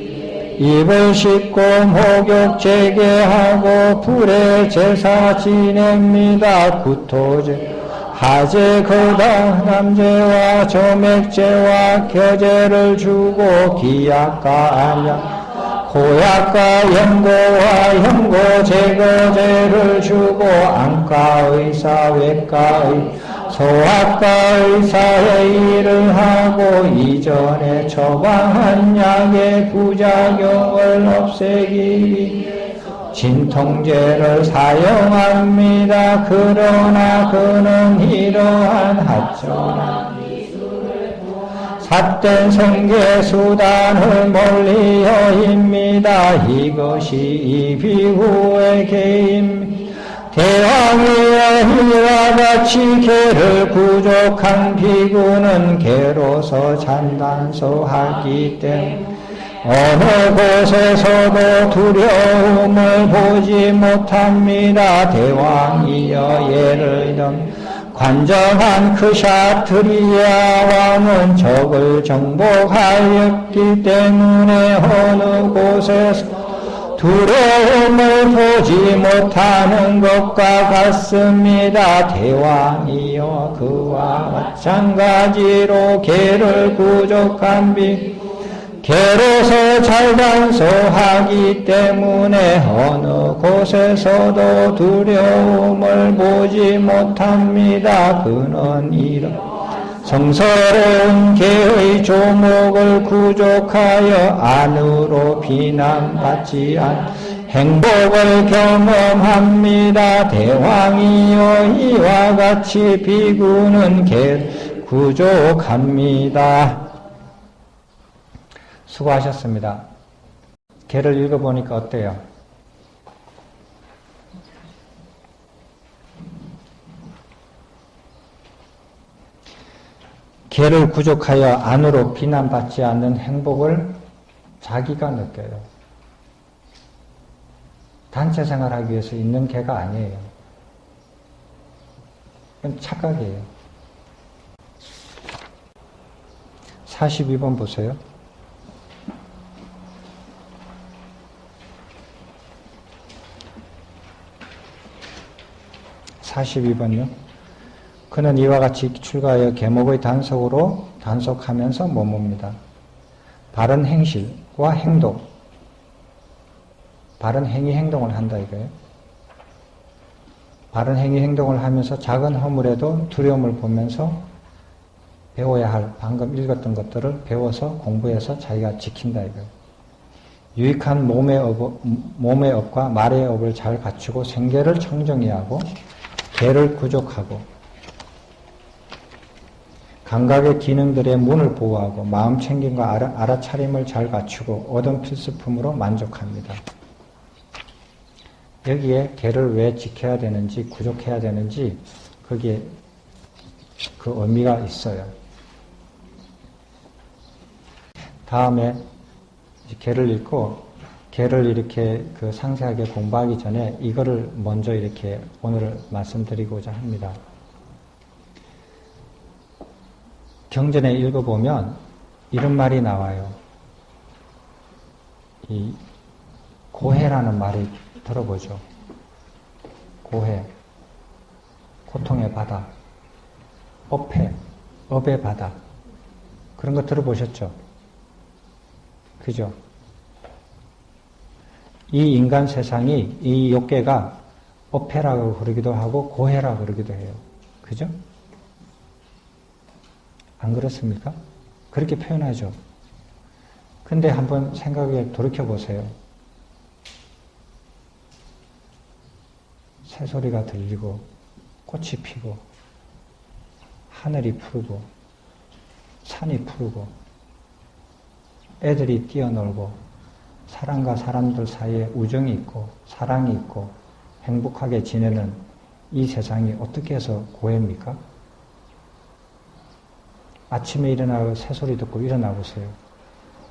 입을 씻고 목욕 재개하고 불에 제사 지냅니다. 구토제, 하제, 거담제와 점액제와 겨제를 주고 기약과 안약, 고약과 연고와 연고 제거제를 주고 안과 의사, 외과 의사, 소아과 의사의 일을 하고 이전에 처방한 약의 부작용을 없애기 위해 진통제를 사용합니다. 그러나 그는 이러한 하천한 삿된 생계수단을 멀리여입니다. 이것이 이 비구의 계입니다. 대왕이여 이와 같이 개를 부족한 비구는 개로서 잔단소하기 때문에 어느 곳에서도 두려움을 보지 못합니다. 대왕이여 예를 들면 관정한 크샤트리아 왕은 적을 정복하였기 때문에 어느 곳에서 두려움을 보지 못하는 것과 같습니다. 대왕이여 그와 마찬가지로 개를 부족한 개로서 잘단소하기 때문에 어느 곳에서도 두려움을 보지 못합니다. 그는 이런 성스러운 개의 조목을 구족하여 안으로 비난받지 않은 행복을 경험합니다. 대왕이여 이와 같이 비구는 개를 구족합니다. 수고하셨습니다. 개를 읽어보니까 어때요? 개를 구족하여 안으로 비난받지 않는 행복을 자기가 느껴요. 단체 생활하기 위해서 있는 개가 아니에요. 그건 착각이에요. 42번 보세요. 42번요. 그는 이와 같이 출가하여 계목의 단속으로 단속하면서 머뭅니다. 바른 행실과 행동, 바른 행위 행동을 한다 이거예요. 바른 행위 행동을 하면서 작은 허물에도 두려움을 보면서 배워야 할 방금 읽었던 것들을 배워서 공부해서 자기가 지킨다 이거예요. 유익한 몸의 업과 말의 업을 잘 갖추고 생계를 청정히 하고 개를 구족하고 감각의 기능들의 문을 보호하고 마음 챙김과 알아차림을 잘 갖추고 얻은 필수품으로 만족합니다. 여기에 개를 왜 지켜야 되는지 구족해야 되는지 거기에 그 의미가 있어요. 다음에 개를 읽고 개를 이렇게 그 상세하게 공부하기 전에 이거를 먼저 이렇게 오늘 말씀드리고자 합니다. 경전에 읽어보면 이런 말이 나와요. 이 고해라는 말이 들어보죠. 고해, 고통의 바다, 업해, 업의 바다. 그런 거 들어보셨죠? 그죠? 이 인간 세상이, 이 욕계가 업해라고 그러기도 하고 고해라고 그러기도 해요. 그죠? 안 그렇습니까? 그렇게 표현하죠. 근데 한번 생각에 돌이켜보세요. 새소리가 들리고 꽃이 피고 하늘이 푸르고 산이 푸르고 애들이 뛰어놀고 사람과 사람들 사이에 우정이 있고 사랑이 있고 행복하게 지내는 이 세상이 어떻게 해서 고해입니까? 아침에 일어나고 새소리 듣고 일어나 보세요.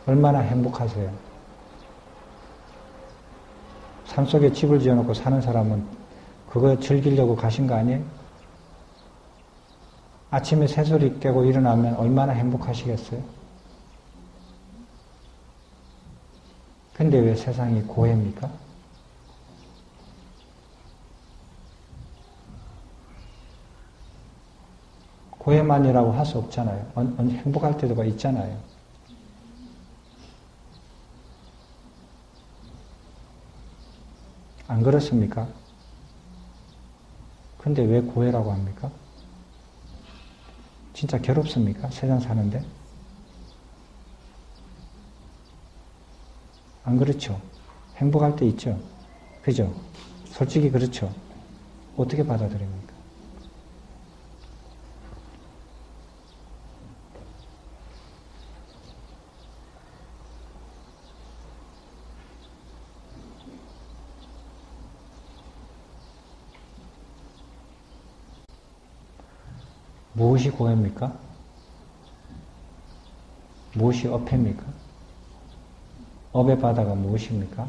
얼마나 행복하세요? 산속에 집을 지어놓고 사는 사람은 그거 즐기려고 가신 거 아니에요? 아침에 새소리 깨고 일어나면 얼마나 행복하시겠어요? 근데 왜 세상이 고해입니까? 고해만이라고 할 수 없잖아요. 행복할 때도 있잖아요. 안 그렇습니까? 근데 왜 고해라고 합니까? 진짜 괴롭습니까? 세상 사는데? 안 그렇죠? 행복할 때 있죠? 그죠? 솔직히 그렇죠? 어떻게 받아들입니까? 무엇이 고해입니까? 무엇이 업해입니까? 업의 바다가 무엇입니까?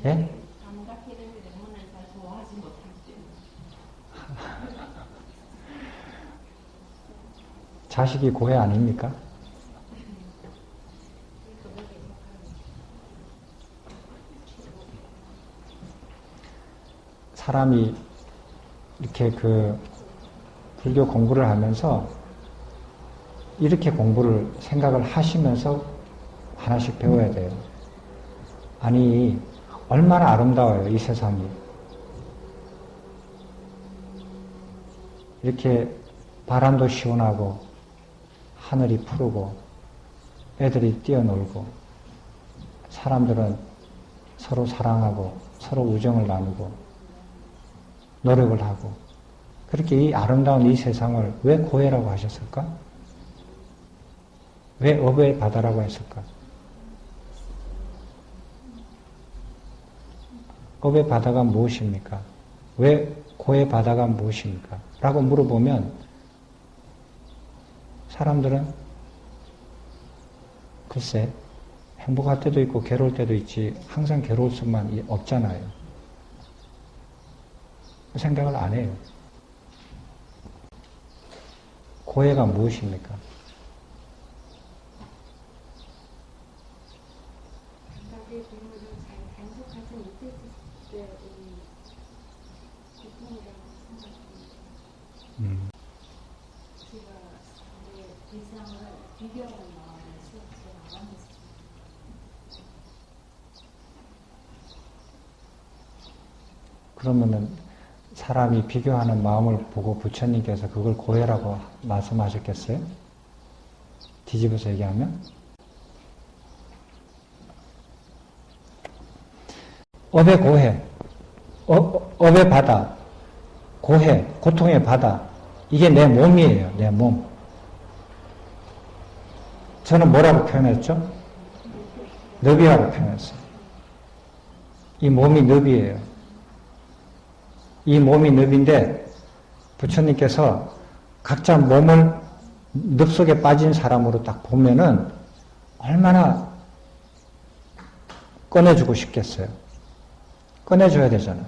예? 자식이 고해 아닙니까? 사람이 이렇게 그 불교 공부를 하면서 이렇게 공부를 생각을 하시면서 하나씩 배워야 돼요. 아니, 얼마나 아름다워요, 이 세상이. 이렇게 바람도 시원하고 하늘이 푸르고 애들이 뛰어놀고 사람들은 서로 사랑하고 서로 우정을 나누고 노력을 하고 그렇게 이 아름다운 이 세상을 왜 고해라고 하셨을까? 왜 업의 바다라고 했을까? 업의 바다가 무엇입니까? 왜 고해 바다가 무엇입니까? 라고 물어보면 사람들은 글쎄 행복할 때도 있고 괴로울 때도 있지 항상 괴로울 수만 없잖아요. 생각을 안 해요. 고해가 무엇입니까? 감각의 부모를 잘 단속하지 못했을 때의 고통이라고 생각합니다. 제가 내 일상을 비교하는 마음에서 제가 안 했습니다. 그러면은 사람이 비교하는 마음을 보고 부처님께서 그걸 고해라고 말씀하셨겠어요? 뒤집어서 얘기하면? 업의 고해, 업의 바다, 고해, 고통의 바다, 이게 내 몸이에요, 내 몸. 저는 뭐라고 표현했죠? 늪이라고 표현했어요. 이 몸이 늪이에요. 이 몸이 늪인데 부처님께서 각자 몸을 늪 속에 빠진 사람으로 딱 보면은 얼마나 꺼내주고 싶겠어요. 꺼내줘야 되잖아요.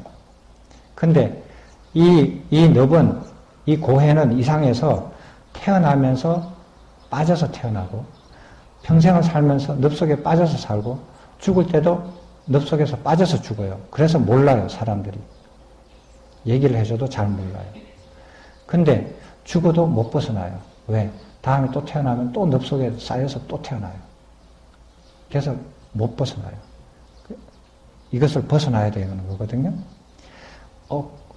근데 이 늪은, 이 고해는 이상해서 태어나면서 빠져서 태어나고 평생을 살면서 늪 속에 빠져서 살고 죽을 때도 늪 속에서 빠져서 죽어요. 그래서 몰라요, 사람들이. 얘기를 해줘도 잘 몰라요. 근데 죽어도 못 벗어나요. 왜? 다음에 또 태어나면 또 늪 속에 쌓여서 또 태어나요. 그래서 못 벗어나요. 이것을 벗어나야 되는 거거든요.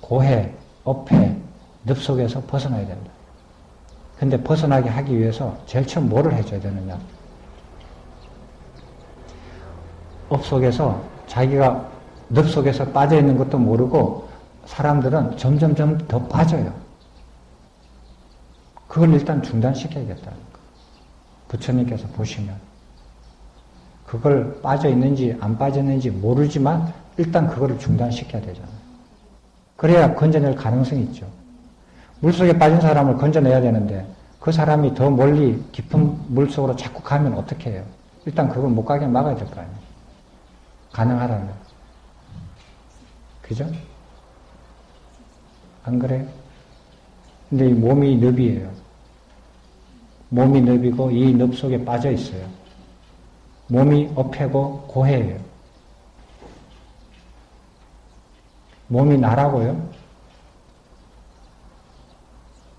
고해, 업해, 늪 속에서 벗어나야 된다. 근데 벗어나게 하기 위해서 제일 처음 뭐를 해줘야 되느냐? 업 속에서 자기가 늪 속에서 빠져 있는 것도 모르고 사람들은 점점점 더 빠져요. 그걸 일단 중단시켜야겠다는 거. 부처님께서 보시면 그걸 빠져 있는지 안 빠져 있는지 모르지만 일단 그거를 중단시켜야 되잖아요. 그래야 건져낼 가능성이 있죠. 물속에 빠진 사람을 건져내야 되는데 그 사람이 더 멀리 깊은 물속으로 자꾸 가면 어떻게 해요? 일단 그걸 못 가게 막아야 될 거 아니에요. 가능하다면. 그죠? 안 그래요? 근데 이 몸이 늪이에요. 몸이 늪이고 이 늪 속에 빠져 있어요. 몸이 업해고 고해예요. 몸이 나라고요.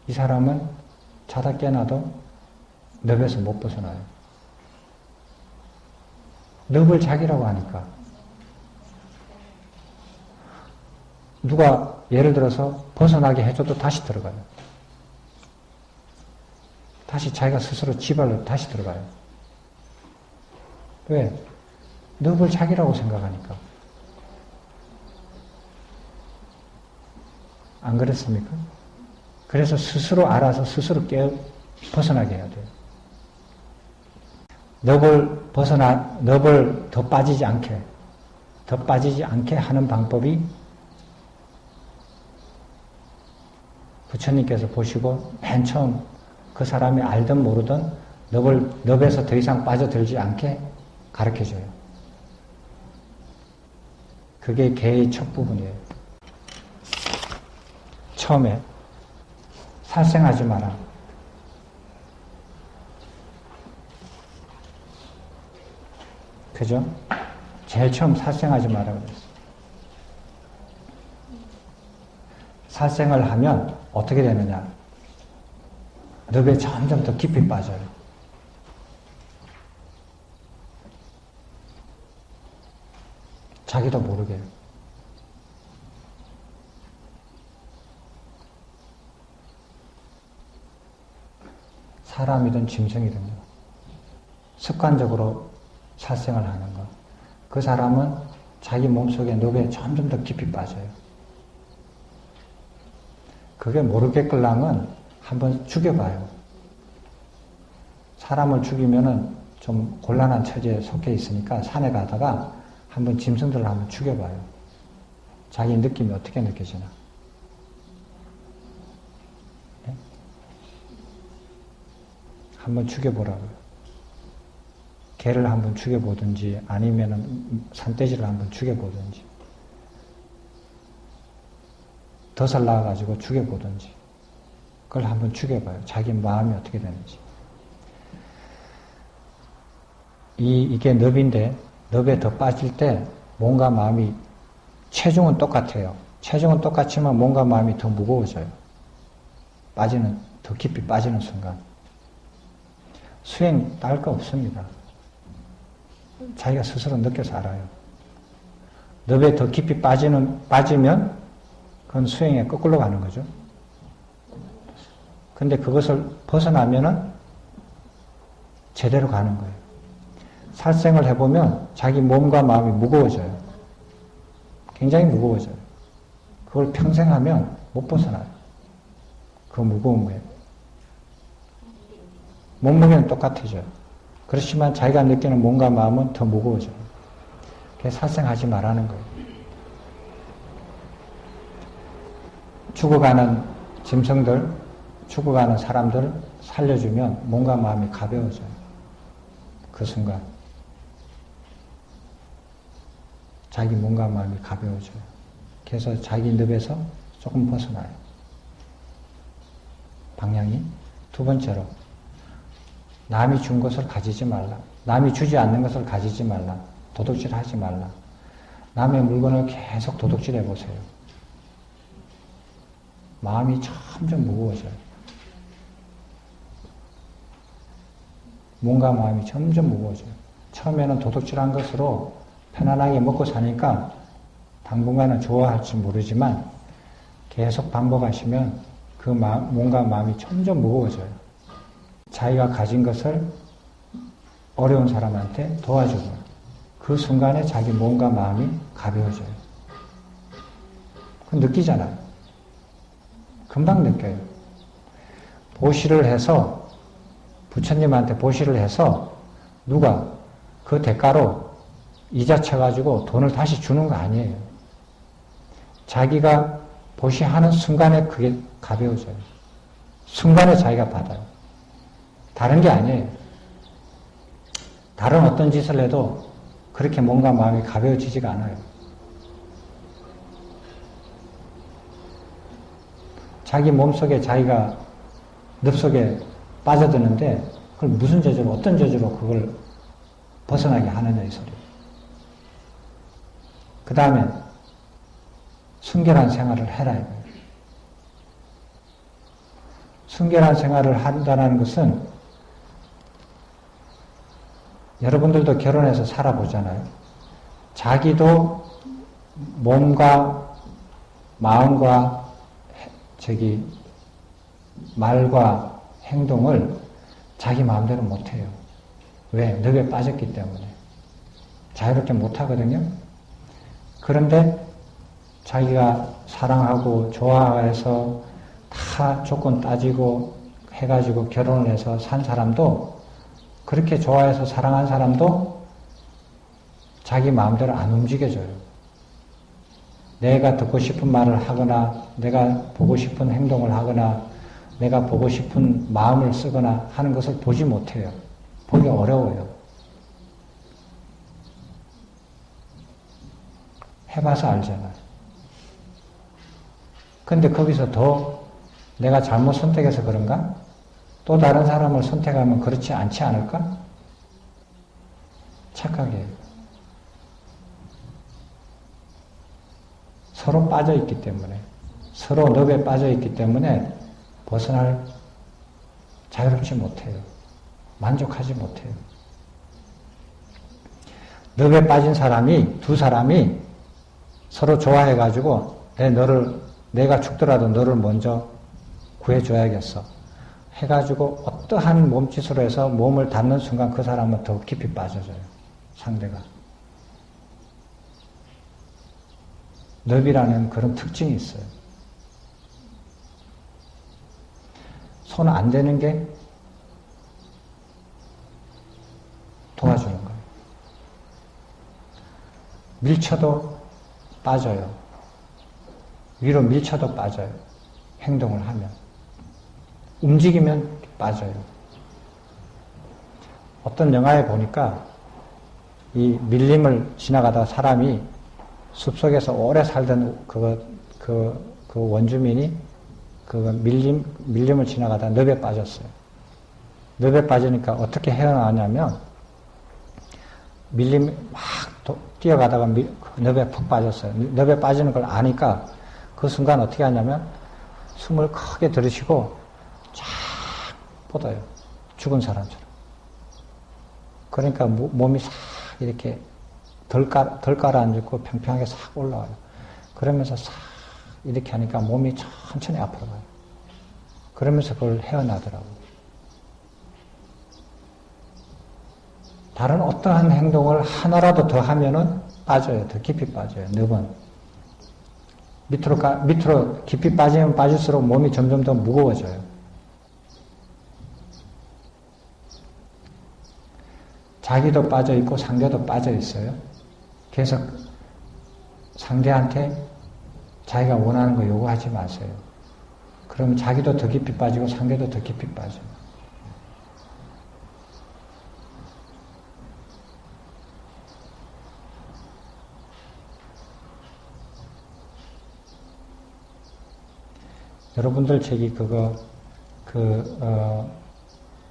이 사람은 자다 깨나도 늪에서 못 벗어나요. 늪을 자기라고 하니까. 누가 예를 들어서 벗어나게 해줘도 다시 들어가요. 다시 자기가 스스로 지발로 다시 들어가요. 왜? 늪을 자기라고 생각하니까. 안 그렇습니까? 그래서 스스로 알아서 스스로 벗어나게 해야 돼요. 늪을 더 빠지지 않게 하는 방법이 부처님께서 보시고 맨 처음 그 사람이 알든 모르든 늪에서 더 이상 빠져들지 않게 가르쳐줘요. 그게 개의 첫 부분이에요. 처음에 살생하지 마라. 그죠? 제일 처음 살생하지 마라 그랬어요. 살생을 하면 어떻게 되느냐? 늪에 점점 더 깊이 빠져요. 자기도 모르게. 사람이든 짐승이든요. 습관적으로 살생을 하는 것. 그 사람은 자기 몸속에 늪에 점점 더 깊이 빠져요. 그게 모르겠걸랑은 한번 죽여봐요. 사람을 죽이면은 좀 곤란한 처지에 속해 있으니까 산에 가다가 한번 짐승들을 한번 죽여봐요. 자기 느낌이 어떻게 느껴지나. 한번 죽여보라고요. 개를 한번 죽여보든지 아니면 산돼지를 한번 죽여보든지 덫을 놔가지고 죽여보든지 그걸 한번 죽여봐요. 자기 마음이 어떻게 되는지. 이게 넙인데 넙에 더 빠질 때 몸과 마음이 체중은 똑같아요. 체중은 똑같지만 몸과 마음이 더 무거워져요. 더 깊이 빠지는 순간. 수행 딸 거 없습니다. 자기가 스스로 느껴서 알아요. 넙에 더 깊이 빠지면 그건 수행에 거꾸로 가는 거죠. 근데 그것을 벗어나면은 제대로 가는 거예요. 살생을 해보면 자기 몸과 마음이 무거워져요. 굉장히 무거워져요. 그걸 평생 하면 못 벗어나요. 그 무거움에. 몸무게는 똑같아져요. 그렇지만 자기가 느끼는 몸과 마음은 더 무거워져요. 그래서 살생하지 말라는 거예요. 죽어가는 짐승들, 죽어가는 사람들을 살려주면 몸과 마음이 가벼워져요. 그 순간. 자기 몸과 마음이 가벼워져요. 그래서 자기 늪에서 조금 벗어나요. 방향이. 두 번째로, 남이 준 것을 가지지 말라. 남이 주지 않는 것을 가지지 말라. 도둑질 하지 말라. 남의 물건을 계속 도둑질해 보세요. 마음이 점점 무거워져요. 몸과 마음이 점점 무거워져요. 처음에는 도둑질한 것으로 편안하게 먹고 사니까 당분간은 좋아할지 모르지만 계속 반복하시면 그 몸과 마음이 점점 무거워져요. 자기가 가진 것을 어려운 사람한테 도와주고 그 순간에 자기 몸과 마음이 가벼워져요. 그건 느끼잖아요. 금방 느껴요. 보시를 해서 부처님한테 보시를 해서 누가 그 대가로 이자 쳐가지고 돈을 다시 주는 거 아니에요. 자기가 보시하는 순간에 그게 가벼워져요. 순간에 자기가 받아요. 다른 게 아니에요. 다른 어떤 짓을 해도 그렇게 몸과 마음이 가벼워지지가 않아요. 자기 몸속에 자기가 늪속에 빠져드는데 그걸 무슨 저주로 어떤 저주로 그걸 벗어나게 하느냐 이 소리. 그 다음에 순결한 생활을 해라 이거예요. 순결한 생활을 한다는 것은 여러분들도 결혼해서 살아보잖아요. 자기도 몸과 마음과 말과 행동을 자기 마음대로 못해요. 왜? 늪에 빠졌기 때문에. 자유롭게 못하거든요. 그런데 자기가 사랑하고 좋아해서 다 조건 따지고 해가지고 결혼을 해서 산 사람도 그렇게 좋아해서 사랑한 사람도 자기 마음대로 안 움직여져요. 내가 듣고 싶은 말을 하거나 내가 보고 싶은 행동을 하거나 내가 보고 싶은 마음을 쓰거나 하는 것을 보지 못해요. 보기 어려워요. 해봐서 알잖아요. 근데 거기서 더 내가 잘못 선택해서 그런가? 또 다른 사람을 선택하면 그렇지 않지 않을까? 착각해요. 서로 빠져있기 때문에, 서로 늪에 빠져있기 때문에 벗어날 자유롭지 못해요. 만족하지 못해요. 늪에 빠진 사람이, 두 사람이 서로 좋아해가지고 내가 죽더라도 너를 먼저 구해줘야겠어 해가지고 어떠한 몸짓으로 해서 몸을 닿는 순간 그 사람은 더 깊이 빠져져요. 상대가. 늪이라는 그런 특징이 있어요. 손 안 대는 게 도와주는 거예요. 밀쳐도 빠져요. 위로 밀쳐도 빠져요. 행동을 하면. 움직이면 빠져요. 어떤 영화에 보니까 이 밀림을 지나가다 사람이 숲속에서 오래 살던 그 원주민이 밀림을 지나가다 늪에 빠졌어요. 늪에 빠지니까 어떻게 헤어나왔냐면 밀림이 막 뛰어가다가 늪에 푹 빠졌어요. 늪에 빠지는 걸 아니까 그 순간 어떻게 하냐면 숨을 크게 들이쉬고 쫙 뻗어요. 죽은 사람처럼. 그러니까 몸이 싹 이렇게 덜 가라앉고 평평하게 싹 올라와요. 그러면서 싹 이렇게 하니까 몸이 천천히 앞으로 가요. 그러면서 그걸 헤어나더라고요. 다른 어떠한 행동을 하나라도 더 하면은 빠져요. 더 깊이 빠져요. 늪은. 밑으로 깊이 빠지면 빠질수록 몸이 점점 더 무거워져요. 자기도 빠져 있고 상대도 빠져 있어요. 그래서 상대한테 자기가 원하는 거 요구하지 마세요. 그러면 자기도 더 깊이 빠지고 상대도 더 깊이 빠져요. 여러분들 책이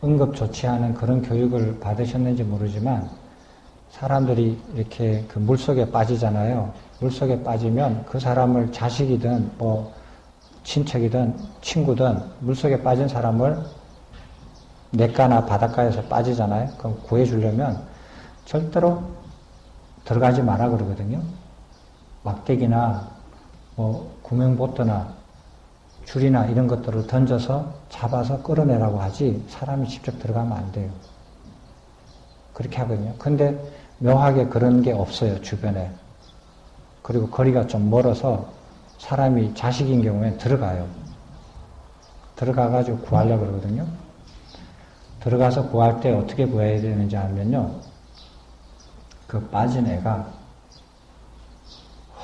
응급조치하는 그런 교육을 받으셨는지 모르지만 사람들이 이렇게 그 물속에 빠지잖아요. 물속에 빠지면 그 사람을 자식이든 뭐 친척이든 친구든 물속에 빠진 사람을 냇가나 바닷가에서 빠지잖아요. 그럼 구해주려면 절대로 들어가지 마라 그러거든요. 막대기나 뭐 구명보트나 줄이나 이런 것들을 던져서 잡아서 끌어내라고 하지 사람이 직접 들어가면 안 돼요. 그렇게 하거든요. 근데 묘하게 그런 게 없어요, 주변에. 그리고 거리가 좀 멀어서 사람이 자식인 경우에 들어가요. 들어가가지고 구하려고 그러거든요. 들어가서 구할 때 어떻게 구해야 되는지 하면요. 그 빠진 애가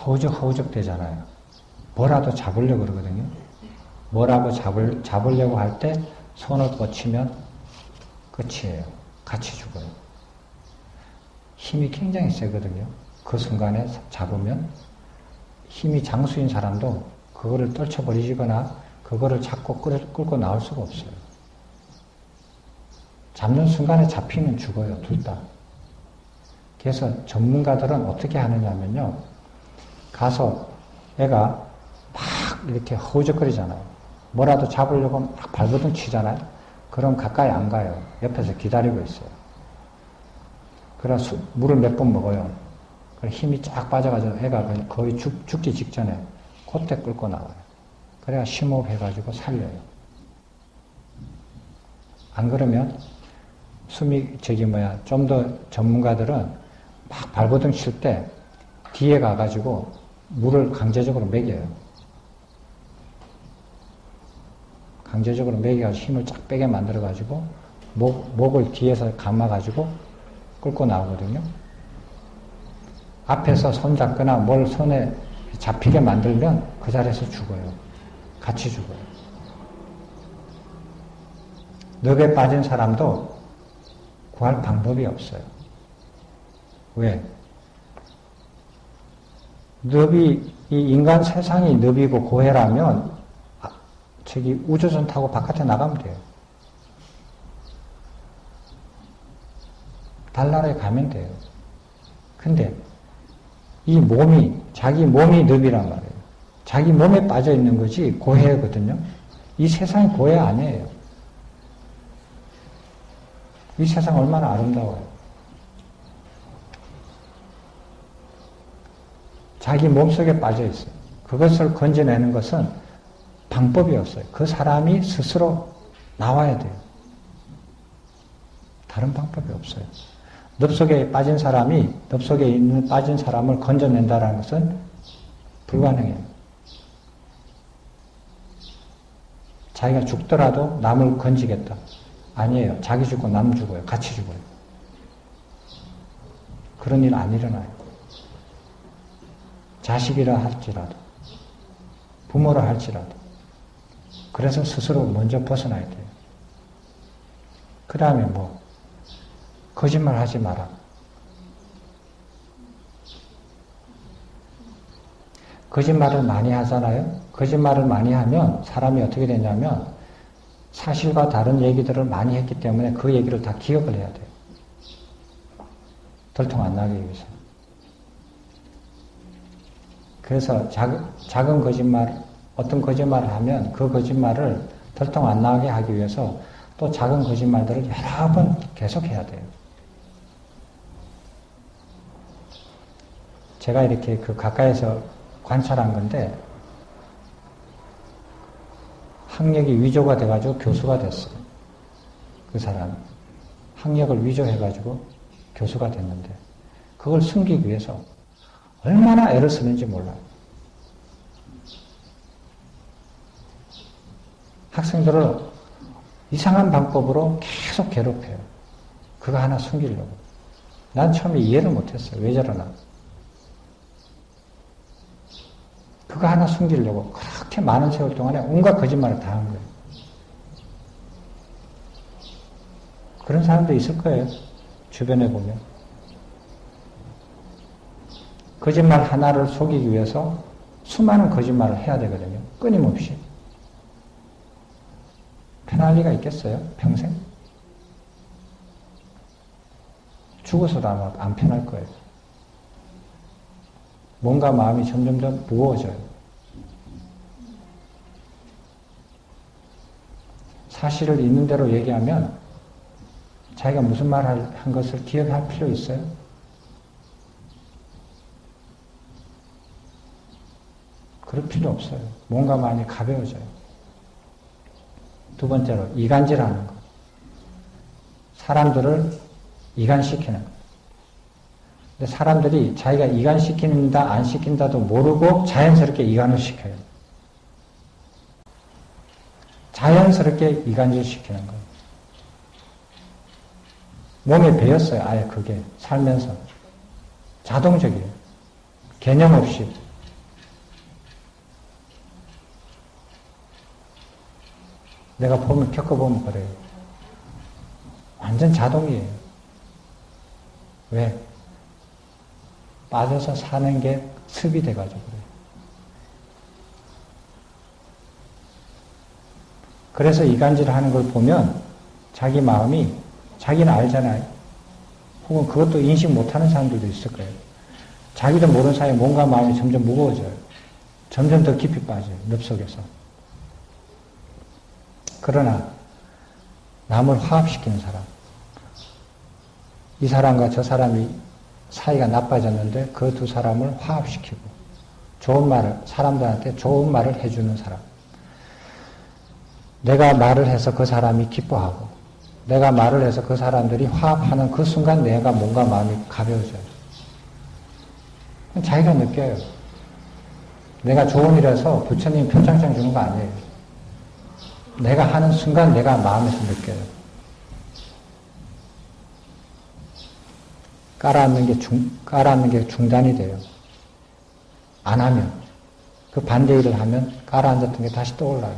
허우적허우적 되잖아요. 뭐라도 잡으려고 그러거든요. 뭐라고 잡으려고 할 때 손을 뻗치면 끝이에요. 같이 죽어요. 힘이 굉장히 세거든요. 그 순간에 잡으면 힘이 장수인 사람도 그거를 떨쳐버리거나 그거를 잡고 끌고 나올 수가 없어요. 잡는 순간에 잡히면 죽어요. 둘 다. 그래서 전문가들은 어떻게 하느냐면요. 가서 애가 막 이렇게 허우적거리잖아요. 뭐라도 잡으려고 막 발버둥 치잖아요. 그럼 가까이 안 가요. 옆에서 기다리고 있어요. 그래서 물을 몇 번 먹어요. 힘이 쫙 빠져가지고 애가 거의 죽기 직전에 그때 끌고 나와요. 그래야 심호흡해가지고 살려요. 안 그러면 좀 더 전문가들은 막 발버둥 칠 때 뒤에 가가지고 물을 강제적으로 먹여요. 강제적으로 먹여가지고 힘을 쫙 빼게 만들어가지고 목을 뒤에서 감아가지고 끌고 나오거든요. 앞에서 손 잡거나 뭘 손에 잡히게 만들면 그 자리에서 죽어요. 같이 죽어요. 늪에 빠진 사람도 구할 방법이 없어요. 왜? 이 인간 세상이 늪이고 고해라면 저기 우주선 타고 바깥에 나가면 돼요. 달나라에 가면 돼요. 근데 자기 몸이 늪이란 말이에요. 자기 몸에 빠져 있는 거지 고해거든요. 이 세상이 고해 아니에요. 이 세상 얼마나 아름다워요. 자기 몸속에 빠져 있어요. 그것을 건져내는 것은 방법이 없어요. 그 사람이 스스로 나와야 돼요. 다른 방법이 없어요. 늪속에 빠진 사람이 빠진 사람을 건져낸다는 것은 불가능해요. 자기가 죽더라도 남을 건지겠다. 아니에요. 자기 죽고 남 죽어요. 같이 죽어요. 그런 일 안 일어나요. 자식이라 할지라도 부모라 할지라도 그래서 스스로 먼저 벗어나야 돼요. 그 다음에 거짓말 하지 마라. 거짓말을 많이 하잖아요. 거짓말을 많이 하면 사람이 어떻게 되냐면 사실과 다른 얘기들을 많이 했기 때문에 그 얘기를 다 기억을 해야 돼요. 들통 안 나기 위해서. 그래서 작은 거짓말, 어떤 거짓말을 하면 그 거짓말을 들통 안 나게 하기 위해서 또 작은 거짓말들을 여러 번 계속해야 돼요. 제가 이렇게 가까이서 관찰한 건데 학력이 위조가 돼가지고 교수가 됐어요. 그 사람 학력을 위조해가지고 교수가 됐는데 그걸 숨기기 위해서 얼마나 애를 쓰는지 몰라요. 학생들을 이상한 방법으로 계속 괴롭혀요. 그거 하나 숨기려고. 난 처음에 이해를 못했어요. 왜 저러나. 그거 하나 숨기려고 그렇게 많은 세월 동안에 온갖 거짓말을 다 한 거예요. 그런 사람도 있을 거예요. 주변에 보면. 거짓말 하나를 속이기 위해서 수많은 거짓말을 해야 되거든요. 끊임없이. 편할 리가 있겠어요? 평생? 죽어서도 아마 안 편할 거예요. 뭔가 마음이 점점점 무거워져요. 사실을 있는 대로 얘기하면 자기가 무슨 말을 한 것을 기억할 필요 있어요? 그럴 필요 없어요. 뭔가 마음이 가벼워져요. 두 번째로 이간질하는 것. 사람들을 이간시키는 것. 근데 사람들이 자기가 이간시킨다 안 시킨다도 모르고 자연스럽게 이간을 시켜요. 자연스럽게 이간질 시키는 거예요. 몸에 배었어요. 아예 그게 살면서. 자동적이에요. 개념 없이. 내가 겪어보면 그래요. 완전 자동이에요. 왜? 빠져서 사는 게 습이 돼가지고 그래요. 그래서 이간질을 하는 걸 보면 자기 마음이 자기는 알잖아요. 혹은 그것도 인식 못하는 사람들도 있을 거예요. 자기도 모르는 사이에 뭔가 마음이 점점 무거워져요. 점점 더 깊이 빠져요. 늪속에서. 그러나 남을 화합시키는 사람, 이 사람과 저 사람이 사이가 나빠졌는데 그 두 사람을 화합시키고 좋은 말을, 사람들한테 좋은 말을 해주는 사람, 내가 말을 해서 그 사람이 기뻐하고 내가 말을 해서 그 사람들이 화합하는 그 순간 내가 뭔가 마음이 가벼워져요. 자기가 느껴요. 내가 좋은 일해서 부처님 표창장 주는 거 아니에요. 내가 하는 순간 내가 마음에서 느껴요. 깔아앉는 게 중단이 돼요. 안 하면. 그 반대 일을 하면 깔아앉았던 게 다시 떠올라요.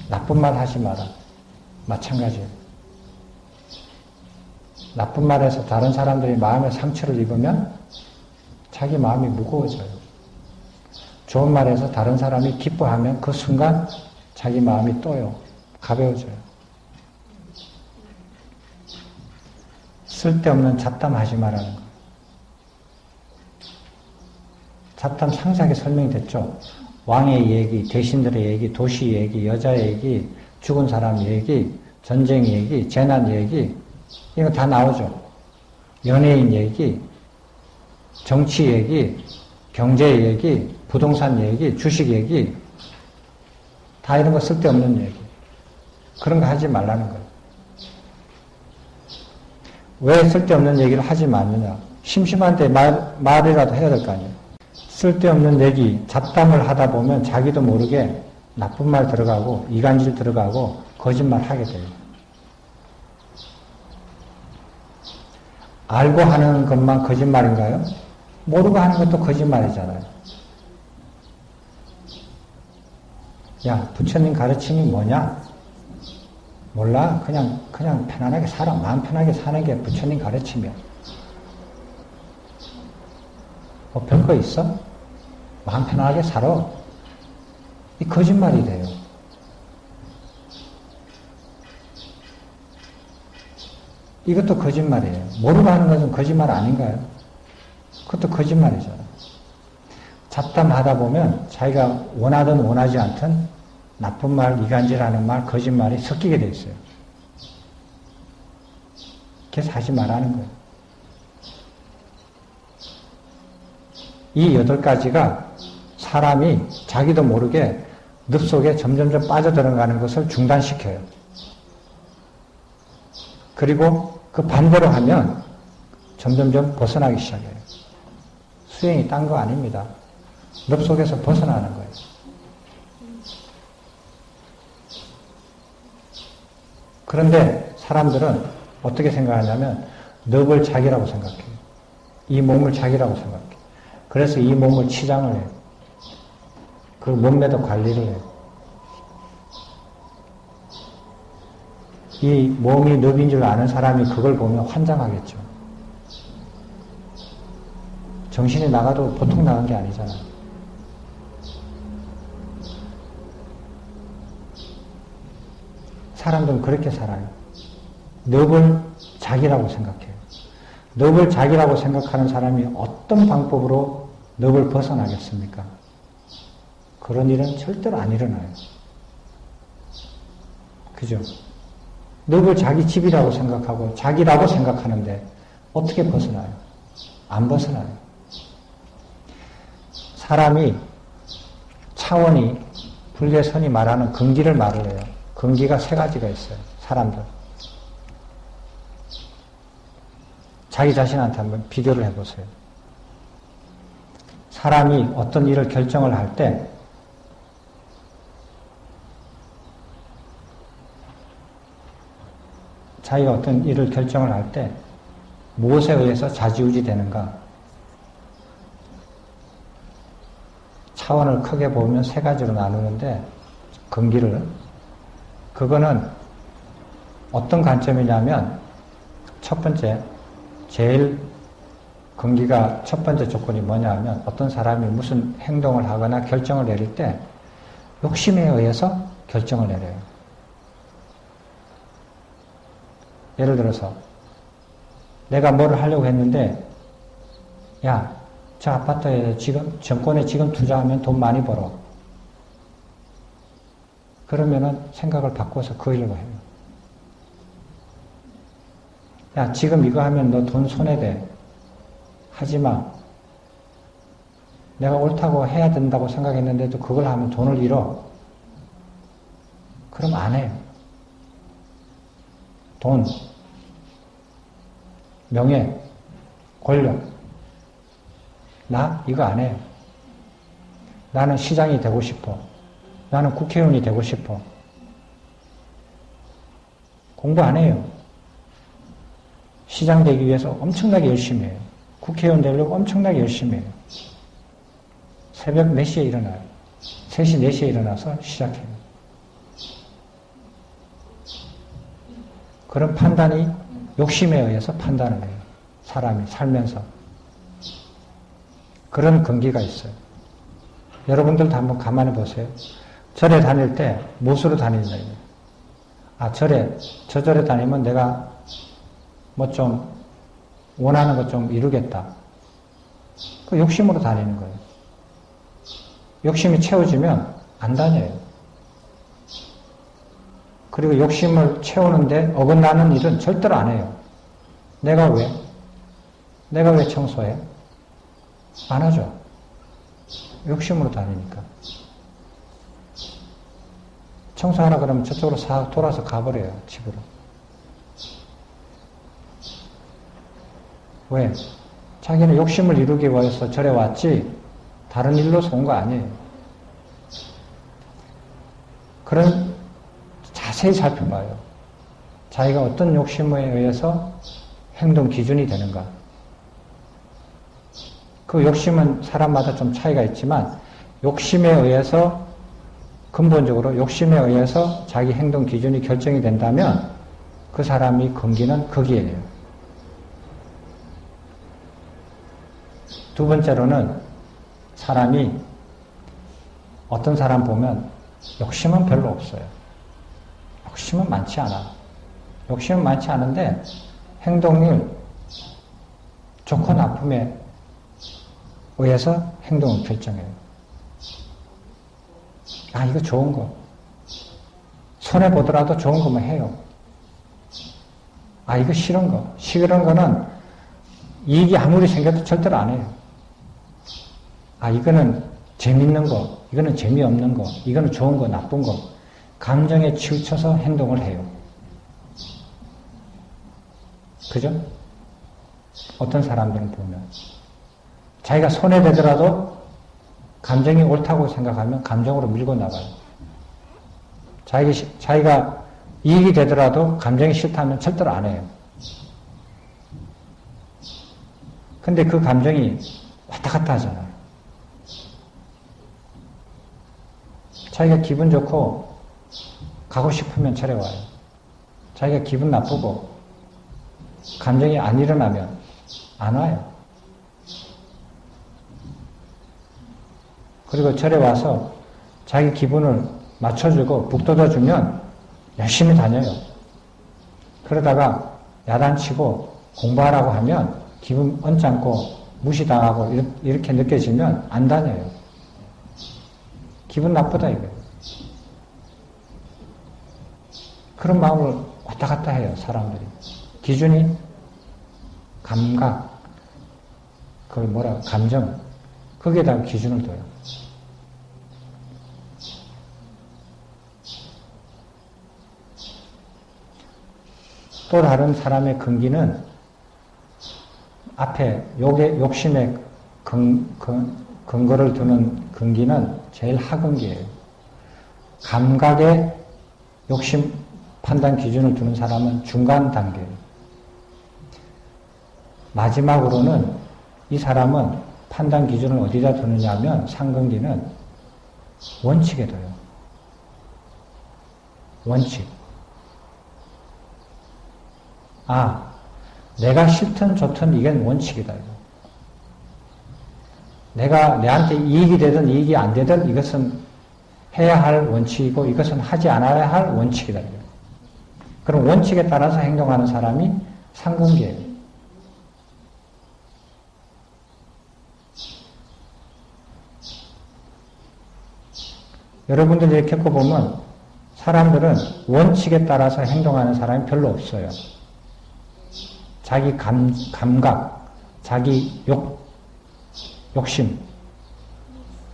나쁜 말 하지 마라. 마찬가지예요. 나쁜 말에서 다른 사람들이 마음에 상처를 입으면 자기 마음이 무거워져요. 좋은 말에서 다른 사람이 기뻐하면 그 순간 자기 마음이 떠요. 가벼워져요. 쓸데없는 잡담하지 말라는 거. 잡담 상세하게 설명됐죠. 왕의 얘기, 대신들의 얘기, 도시 얘기, 여자 얘기, 죽은 사람 얘기, 전쟁 얘기, 재난 얘기, 이거 다 나오죠. 연예인 얘기, 정치 얘기, 경제 얘기, 부동산 얘기, 주식 얘기, 다 이런 거 쓸데없는 얘기. 그런 거 하지 말라는 거예요. 왜 쓸데없는 얘기를 하지 말느냐. 심심한데 말이라도 해야 될 거 아니에요. 쓸데없는 얘기, 잡담을 하다 보면 자기도 모르게 나쁜 말 들어가고 이간질 들어가고 거짓말 하게 돼요. 알고 하는 것만 거짓말인가요? 모르고 하는 것도 거짓말이잖아요. 야, 부처님 가르침이 뭐냐? 몰라. 그냥 편안하게 살아. 마음 편하게 사는 게 부처님 가르치며. 뭐 별거 있어? 마음 편하게 살아. 이 거짓말이 돼요. 이것도 거짓말이에요. 모르고 하는 것은 거짓말 아닌가요? 그것도 거짓말이죠. 잡담하다 보면 자기가 원하든 원하지 않든 나쁜 말, 이간질하는 말, 거짓말이 섞이게 돼 있어요. 그래서 하지 말라는 거예요. 이 8가지가 사람이 자기도 모르게 늪 속에 점점점 빠져들어가는 것을 중단시켜요. 그리고 그 반대로 하면 점점점 벗어나기 시작해요. 수행이 딴 거 아닙니다. 늪 속에서 벗어나는 거예요. 그런데 사람들은 어떻게 생각하냐면 늪을 자기라고 생각해요. 이 몸을 자기라고 생각해요. 그래서 이 몸을 치장을 해요. 그 몸매도 관리를 해요. 이 몸이 늪인 줄 아는 사람이 그걸 보면 환장하겠죠. 정신이 나가도 보통 나간 게 아니잖아요. 사람들은 그렇게 살아요. 늪을 자기라고 생각해요. 늪을 자기라고 생각하는 사람이 어떤 방법으로 늪을 벗어나겠습니까? 그런 일은 절대로 안 일어나요. 그죠? 늪을 자기 집이라고 생각하고 자기라고 생각하는데 어떻게 벗어나요? 안 벗어나요. 사람이 차원이 불계선이 말하는 근기를 말을 해요. 근기가 3가지가 있어요. 사람들. 자기 자신한테 한번 비교를 해보세요. 사람이 어떤 일을 결정을 할 때 자기가 어떤 일을 결정을 할 때 무엇에 의해서 좌지우지 되는가? 차원을 크게 보면 3가지로 나누는데 근기를 그거는 어떤 관점이냐면 첫 번째 제일 근기가 첫 번째 조건이 뭐냐 하면 어떤 사람이 무슨 행동을 하거나 결정을 내릴 때 욕심에 의해서 결정을 내려요. 예를 들어서 내가 뭐를 하려고 했는데 야, 저 아파트에 지금 정권에 지금 투자하면 돈 많이 벌어. 그러면은 생각을 바꿔서 그 일을 해요. 야, 지금 이거 하면 너 돈 손해돼. 하지마. 내가 옳다고 해야 된다고 생각했는데도 그걸 하면 돈을 잃어. 그럼 안 해요. 돈, 명예, 권력. 나 이거 안 해요. 나는 시장이 되고 싶어. 나는 국회의원이 되고 싶어. 공부 안 해요. 시장 되기 위해서 엄청나게 열심히 해요. 국회의원 되려고 엄청나게 열심히 해요. 새벽 4시에 일어나요. 3시, 4시에 일어나서 시작해요. 그런 판단이 욕심에 의해서 판단을 해요. 사람이 살면서. 그런 근기가 있어요. 여러분들도 한번 가만히 보세요. 절에 다닐 때 무엇으로 다니냐. 아, 저 절에 다니면 내가 뭐 좀 원하는 것 좀 이루겠다. 그 욕심으로 다니는 거예요. 욕심이 채워지면 안 다녀요. 그리고 욕심을 채우는데 어긋나는 일은 절대로 안 해요. 내가 왜 청소해? 안 하죠. 욕심으로 다니니까. 청소하라 그러면 저쪽으로 싹 돌아서 가버려요. 집으로. 왜? 자기는 욕심을 이루기 위해서 절에 왔지 다른 일로서 온 거 아니에요. 그런 자세히 살펴봐요. 자기가 어떤 욕심에 의해서 행동 기준이 되는가. 그 욕심은 사람마다 좀 차이가 있지만 욕심에 의해서 근본적으로 욕심에 의해서 자기 행동 기준이 결정이 된다면 그 사람이 근기는 거기에요. 두 번째로는 사람이 어떤 사람 보면 욕심은 별로 없어요. 욕심은 많지 않아. 욕심은 많지 않은데 행동을 좋고 나쁨에 의해서 행동을 결정해요. 아, 이거 좋은 거. 손해보더라도 좋은 거만 해요. 아, 이거 싫은 거. 싫은 거는 이익이 아무리 생겨도 절대로 안 해요. 아, 이거는 재밌는 거. 이거는 재미없는 거. 이거는 좋은 거, 나쁜 거. 감정에 치우쳐서 행동을 해요. 그죠? 어떤 사람들은 보면 자기가 손해되더라도 감정이 옳다고 생각하면 감정으로 밀고 나가요. 자기가 이익이 되더라도 감정이 싫다면 절대로 안 해요. 근데 그 감정이 왔다 갔다 하잖아요. 자기가 기분 좋고 가고 싶으면 절에 와요. 자기가 기분 나쁘고 감정이 안 일어나면 안 와요. 그리고 절에 와서 자기 기분을 맞춰주고 북돋아주면 열심히 다녀요. 그러다가 야단치고 공부하라고 하면 기분 언짢고 무시당하고 이렇게 느껴지면 안 다녀요. 기분 나쁘다 이거예요. 그런 마음을 왔다 갔다 해요, 사람들이. 기준이 감각, 감정, 거기에다가 기준을 둬요. 또 다른 사람의 근기는 앞에 욕심의 근거를 두는 근기는 제일 하근기예요. 감각에 욕심 판단 기준을 두는 사람은 중간 단계예요. 마지막으로는 이 사람은 판단 기준을 어디다 두느냐 하면 상근기는 원칙에 둬요. 원칙. 아, 내가 싫든 좋든 이건 원칙이다. 내한테 이익이 되든 이익이 안 되든 이것은 해야 할 원칙이고 이것은 하지 않아야 할 원칙이다. 그럼 원칙에 따라서 행동하는 사람이 상근기예요. 여러분들 이렇게 겪어보면 사람들은 원칙에 따라서 행동하는 사람이 별로 없어요. 자기 감각, 자기 욕심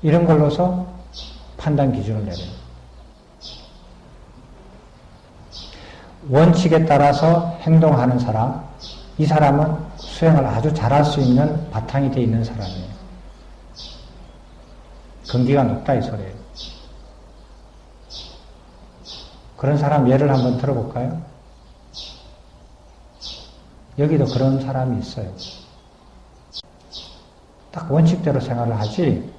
이런 걸로서 판단 기준을 내려요. 원칙에 따라서 행동하는 사람, 이 사람은 수행을 아주 잘할 수 있는 바탕이 되어 있는 사람이에요. 근기가 높다 이 소리예요. 그런 사람 예를 한번 들어볼까요? 여기도 그런 사람이 있어요. 딱 원칙대로 생활을 하지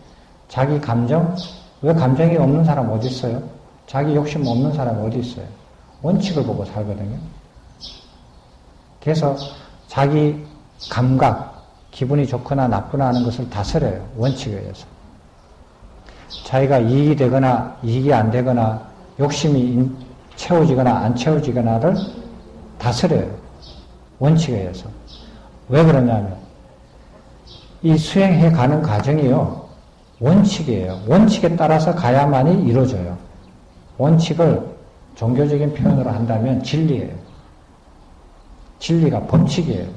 자기 감정, 왜 감정이 없는 사람 어디 있어요? 자기 욕심 없는 사람 어디 있어요? 원칙을 보고 살거든요. 그래서 자기 감각, 기분이 좋거나 나쁘나 하는 것을 다스려요. 원칙에 의해서. 자기가 이익이 되거나 이익이 안 되거나 욕심이 채워지거나 안 채워지거나를 다스려요. 원칙에 의해서. 왜 그러냐면 이 수행해 가는 과정이요. 원칙이에요. 원칙에 따라서 가야만이 이루어져요. 원칙을 종교적인 표현으로 한다면 진리예요. 진리가 법칙이에요.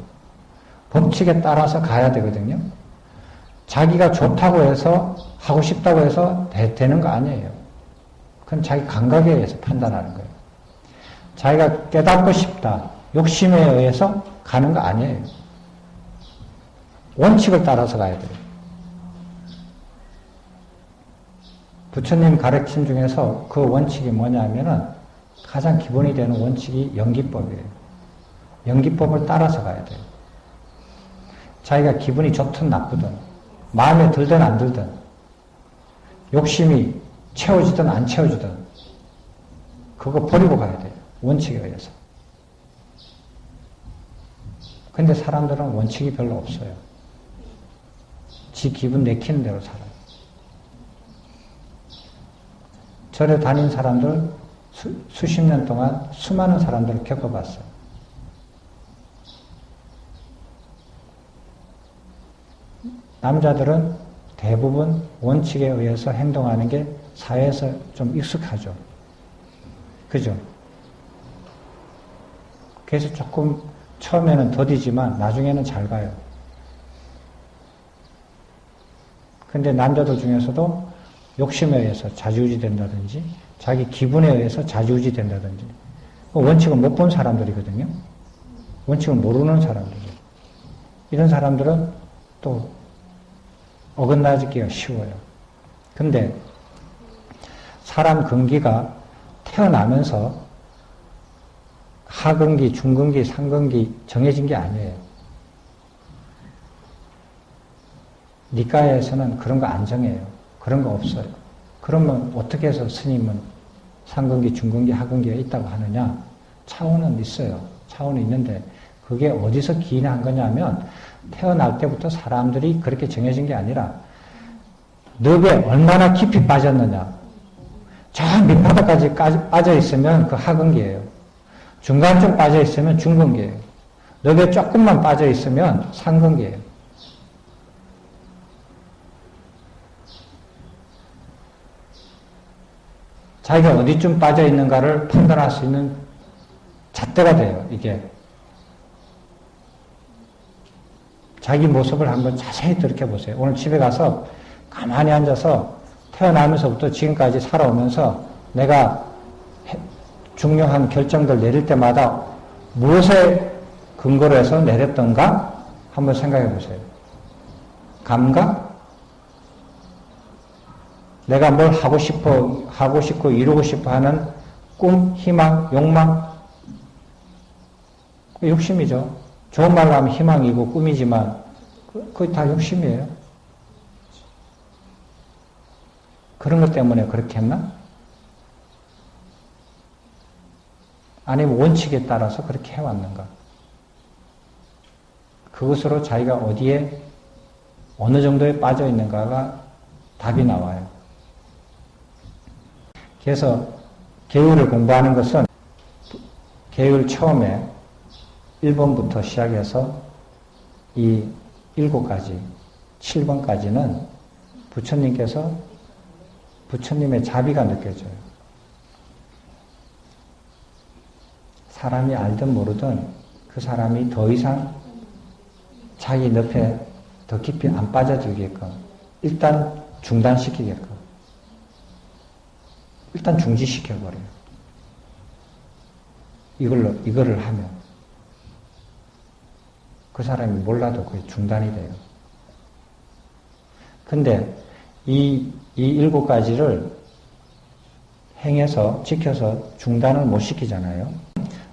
법칙에 따라서 가야 되거든요. 자기가 좋다고 해서 하고 싶다고 해서 되는 거 아니에요. 그건 자기 감각에 의해서 판단하는 거예요. 자기가 깨닫고 싶다. 욕심에 의해서 가는 거 아니에요. 원칙을 따라서 가야 돼요. 부처님 가르침 중에서 그 원칙이 뭐냐면은 가장 기본이 되는 원칙이 연기법이에요. 연기법을 따라서 가야 돼요. 자기가 기분이 좋든 나쁘든 마음에 들든 안 들든 욕심이 채워지든 안 채워지든 그거 버리고 가야 돼요. 원칙에 의해서. 근데 사람들은 원칙이 별로 없어요. 지 기분 내키는 대로 살아요. 절에 다닌 사람들 수십 년 동안 수많은 사람들을 겪어봤어요. 남자들은 대부분 원칙에 의해서 행동하는 게 사회에서 좀 익숙하죠. 그죠? 그래서 조금 처음에는 더디지만 나중에는 잘 가요. 근데 남자들 중에서도 욕심에 의해서 좌지우지 된다든지 자기 기분에 의해서 좌지우지 된다든지 원칙을 못 본 사람들이거든요. 원칙을 모르는 사람들이에요. 이런 사람들은 또 어긋나기가 쉬워요. 근데 사람 근기가 태어나면서 하근기, 중근기, 상근기 정해진 게 아니에요. 니까에서는 그런 거 안 정해요. 그런 거 없어요. 그러면 어떻게 해서 스님은 상근기, 중근기, 하근기가 있다고 하느냐? 차원은 있어요. 차원은 있는데 그게 어디서 기인한 거냐면 태어날 때부터 사람들이 그렇게 정해진 게 아니라 늪에 얼마나 깊이 빠졌느냐. 저 밑바닥까지 빠져 있으면 그 하근기예요. 중간쯤 빠져 있으면 중근기예요. 늪에 조금만 빠져 있으면 상근기예요. 자기가 어디쯤 빠져 있는가를 판단할 수 있는 잣대가 돼요, 이게. 자기 모습을 한번 자세히 들여다보세요. 오늘 집에 가서 가만히 앉아서 태어나면서부터 지금까지 살아오면서 내가 중요한 결정들 내릴 때마다 무엇에 근거로 해서 내렸던가 한번 생각해 보세요. 감각? 내가 뭘 하고 싶고 이루고 싶어 하는 꿈, 희망, 욕망? 욕심이죠. 좋은 말로 하면 희망이고 꿈이지만 그게 다 욕심이에요. 그런 것 때문에 그렇게 했나? 아니면 원칙에 따라서 그렇게 해왔는가? 그것으로 자기가 어디에 어느 정도에 빠져 있는가가 답이 나와요. 그래서 계율을 공부하는 것은 계율 처음에 1번부터 시작해서 이 7가지, 7번까지는 부처님께서 부처님의 자비가 느껴져요. 사람이 알든 모르든 그 사람이 더 이상 자기 늪에 더 깊이 안 빠져들게끔 일단 중단시키게끔 일단 중지시켜버려요. 이거를 하면 그 사람이 몰라도 그게 중단이 돼요. 근데 이 7가지를 행해서 지켜서 중단을 못 시키잖아요.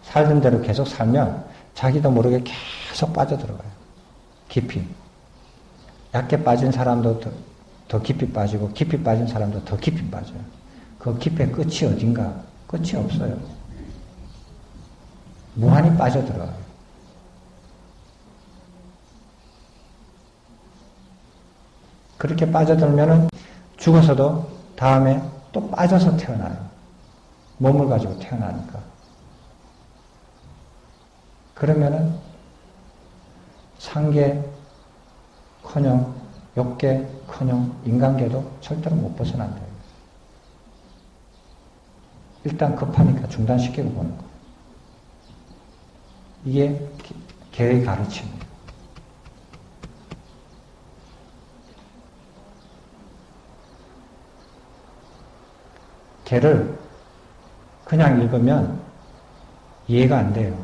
살던 대로 계속 살면 자기도 모르게 계속 빠져들어가요. 깊이. 얕게 빠진 사람도 더 깊이 빠지고 깊이 빠진 사람도 더 깊이 빠져요. 그 깊이의 끝이 어딘가? 끝이 없어요. 무한히 빠져들어가요. 그렇게 빠져들면은 죽어서도 다음에 또 빠져서 태어나요. 몸을 가지고 태어나니까. 그러면은 상계커녕 욕계커녕 인간계도 절대로 못 벗어난대요. 일단 급하니까 중단시키고 보는 거예요. 이게 계의 가르침이에요. 개를 그냥 읽으면 이해가 안 돼요.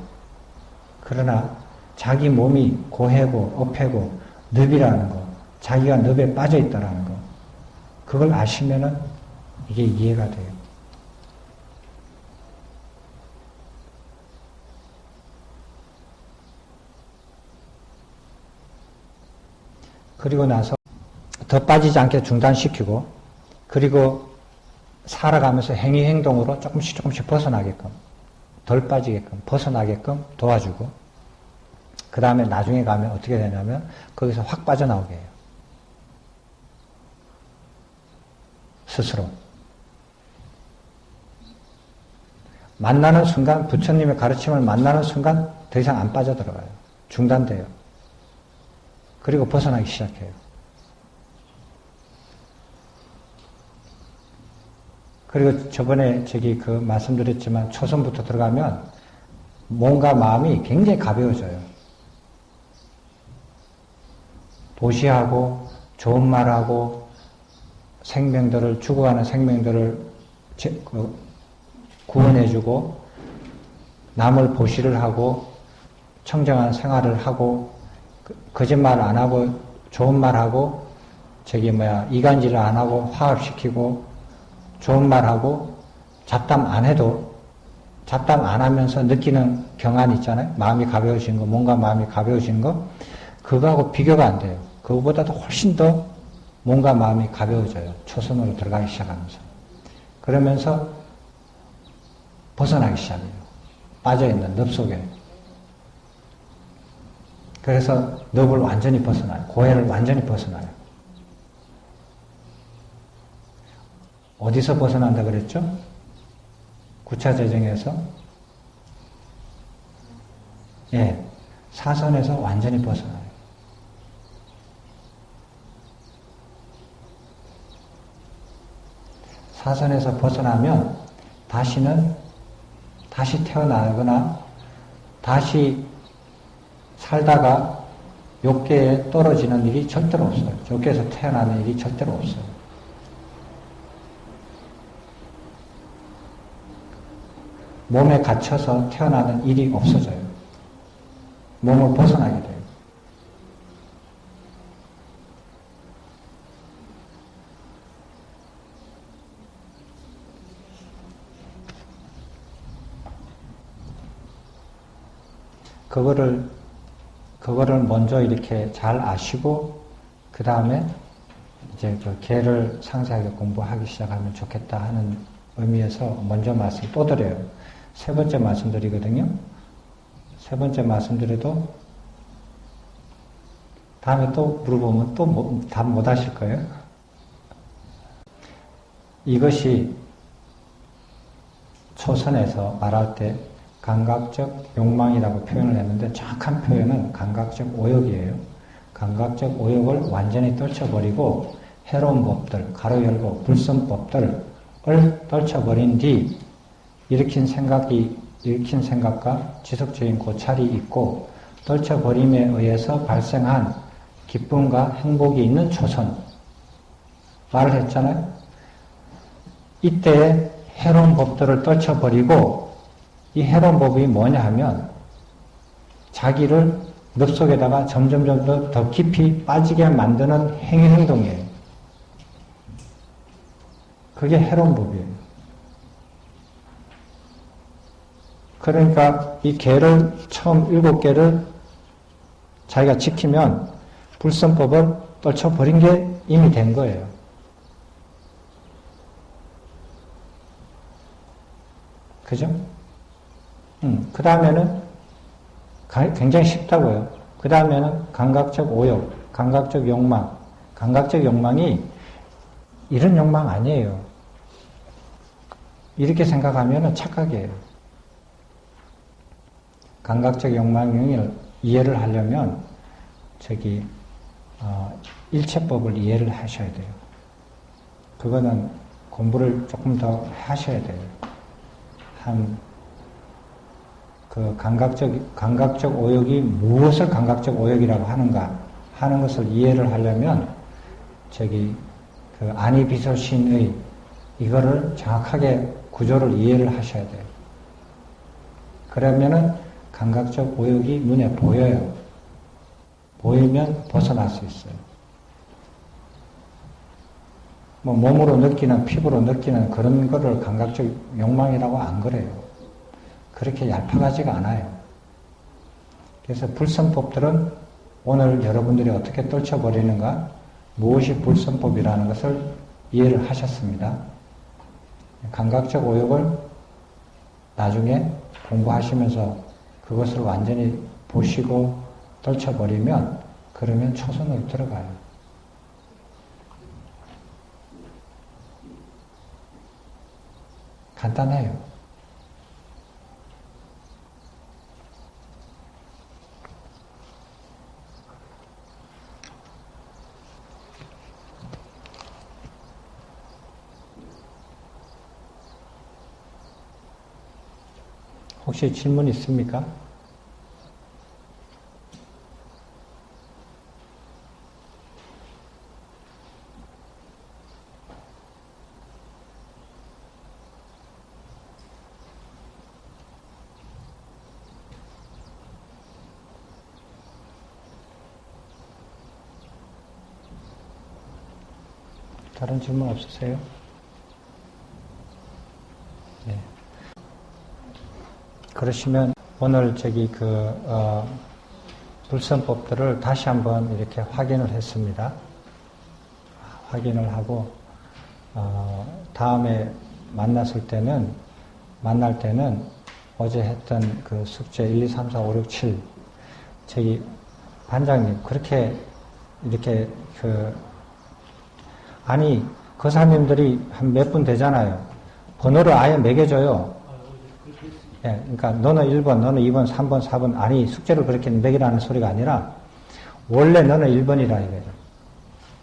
그러나 자기 몸이 고해고 업해고 늪이라는 거, 자기가 늪에 빠져 있다라는 거, 그걸 아시면은 이게 이해가 돼요. 그리고 나서 더 빠지지 않게 중단시키고, 그리고 살아가면서 행위 행동으로 조금씩 조금씩 벗어나게끔, 덜 빠지게끔, 벗어나게끔 도와주고, 그 다음에 나중에 가면 어떻게 되냐면 거기서 확 빠져나오게 해요. 스스로. 만나는 순간, 부처님의 가르침을 만나는 순간 더 이상 안 빠져들어가요. 중단돼요. 그리고 벗어나기 시작해요. 그리고 저번에 그 말씀드렸지만 초선부터 들어가면 몸과 마음이 굉장히 가벼워져요. 보시하고 좋은 말하고 생명들을 죽어가는 생명들을 구원해주고 남을 보시를 하고 청정한 생활을 하고 거짓말 안 하고 좋은 말 하고 이간질을 안 하고 화합시키고 좋은 말 하고 잡담 안 해도 잡담 안 하면서 느끼는 경안 있잖아요. 마음이 가벼워진 거, 몸과 마음이 가벼워진 거, 그거하고 비교가 안 돼요. 그거보다도 훨씬 더 몸과 마음이 가벼워져요. 초선으로 들어가기 시작하면서. 그러면서 벗어나기 시작해요. 빠져있는 늪 속에. 그래서 늪을 완전히 벗어나요. 고해를 완전히 벗어나요. 어디서 벗어난다 그랬죠? 구차재정에서? 예, 사선에서 완전히 벗어나요. 사선에서 벗어나면 다시 태어나거나 다시 살다가 욕계에 떨어지는 일이 절대로 없어요. 욕계에서 태어나는 일이 절대로 없어요. 몸에 갇혀서 태어나는 일이 없어져요. 몸을 벗어나게 돼요. 그거를 먼저 이렇게 잘 아시고, 그 다음에 이제 개를 상세하게 공부하기 시작하면 좋겠다 하는 의미에서 먼저 말씀 또 드려요. 세 번째 말씀드리거든요. 세 번째 말씀드려도 다음에 또 물어보면 또 답 못 하실 거예요. 이것이 초선에서 말할 때 감각적 욕망이라고 표현을 했는데 정확한 표현은 감각적 오욕이에요. 감각적 오욕을 완전히 떨쳐버리고 해로운 법들, 가로 열고 불선법들을 떨쳐버린 뒤 일으킨 생각과 지속적인 고찰이 있고 떨쳐버림에 의해서 발생한 기쁨과 행복이 있는 초선. 말을 했잖아요. 이때에 해로운 법들을 떨쳐버리고 이 해로운 법이 뭐냐 하면 자기를 늪속에다가 점점 더 깊이 빠지게 만드는 행동이에요. 그게 해로운 법이에요. 그러니까 이 개를 처음 7개를 자기가 지키면 불선법을 떨쳐버린 게 이미 된 거예요. 그죠? 그 다음에는 굉장히 쉽다고요. 그 다음에는 감각적 오욕, 감각적 욕망. 감각적 욕망이 이런 욕망 아니에요. 이렇게 생각하면 착각이에요. 감각적 욕망을 이해를 하려면 일체법을 이해를 하셔야 돼요. 그거는 공부를 조금 더 하셔야 돼요. 감각적 오욕이 무엇을 감각적 오욕이라고 하는가 하는 것을 이해를 하려면 아니비설신의 이거를 정확하게 구조를 이해를 하셔야 돼요. 그러면은 감각적 오욕이 눈에 보여요. 보이면 벗어날 수 있어요. 몸으로 느끼는, 피부로 느끼는 그런 거를 감각적 욕망이라고 안 그래요. 그렇게 얄팍하지가 않아요. 그래서 불선법들은 오늘 여러분들이 어떻게 떨쳐버리는가, 무엇이 불선법이라는 것을 이해를 하셨습니다. 감각적 오욕을 나중에 공부하시면서 그것을 완전히 보시고 떨쳐버리면 그러면 초선으로 들어가요. 간단해요. 혹시 질문 있습니까? 다른 질문 없으세요? 네. 그러시면 오늘 불선법들을 다시 한번 이렇게 확인을 했습니다. 확인을 하고 다음에 만날 때는 어제 했던 그 숙제 1, 2, 3, 4, 5, 6, 7 반장님 그렇게 이렇게 아니 거사님들이 한 몇 분 되잖아요. 번호를 아예 매겨줘요. 예, 그러니까 너는 1번, 너는 2번, 3번, 4번 아니 숙제를 그렇게 매기라는 소리가 아니라 원래 너는 1번이라 이거예요.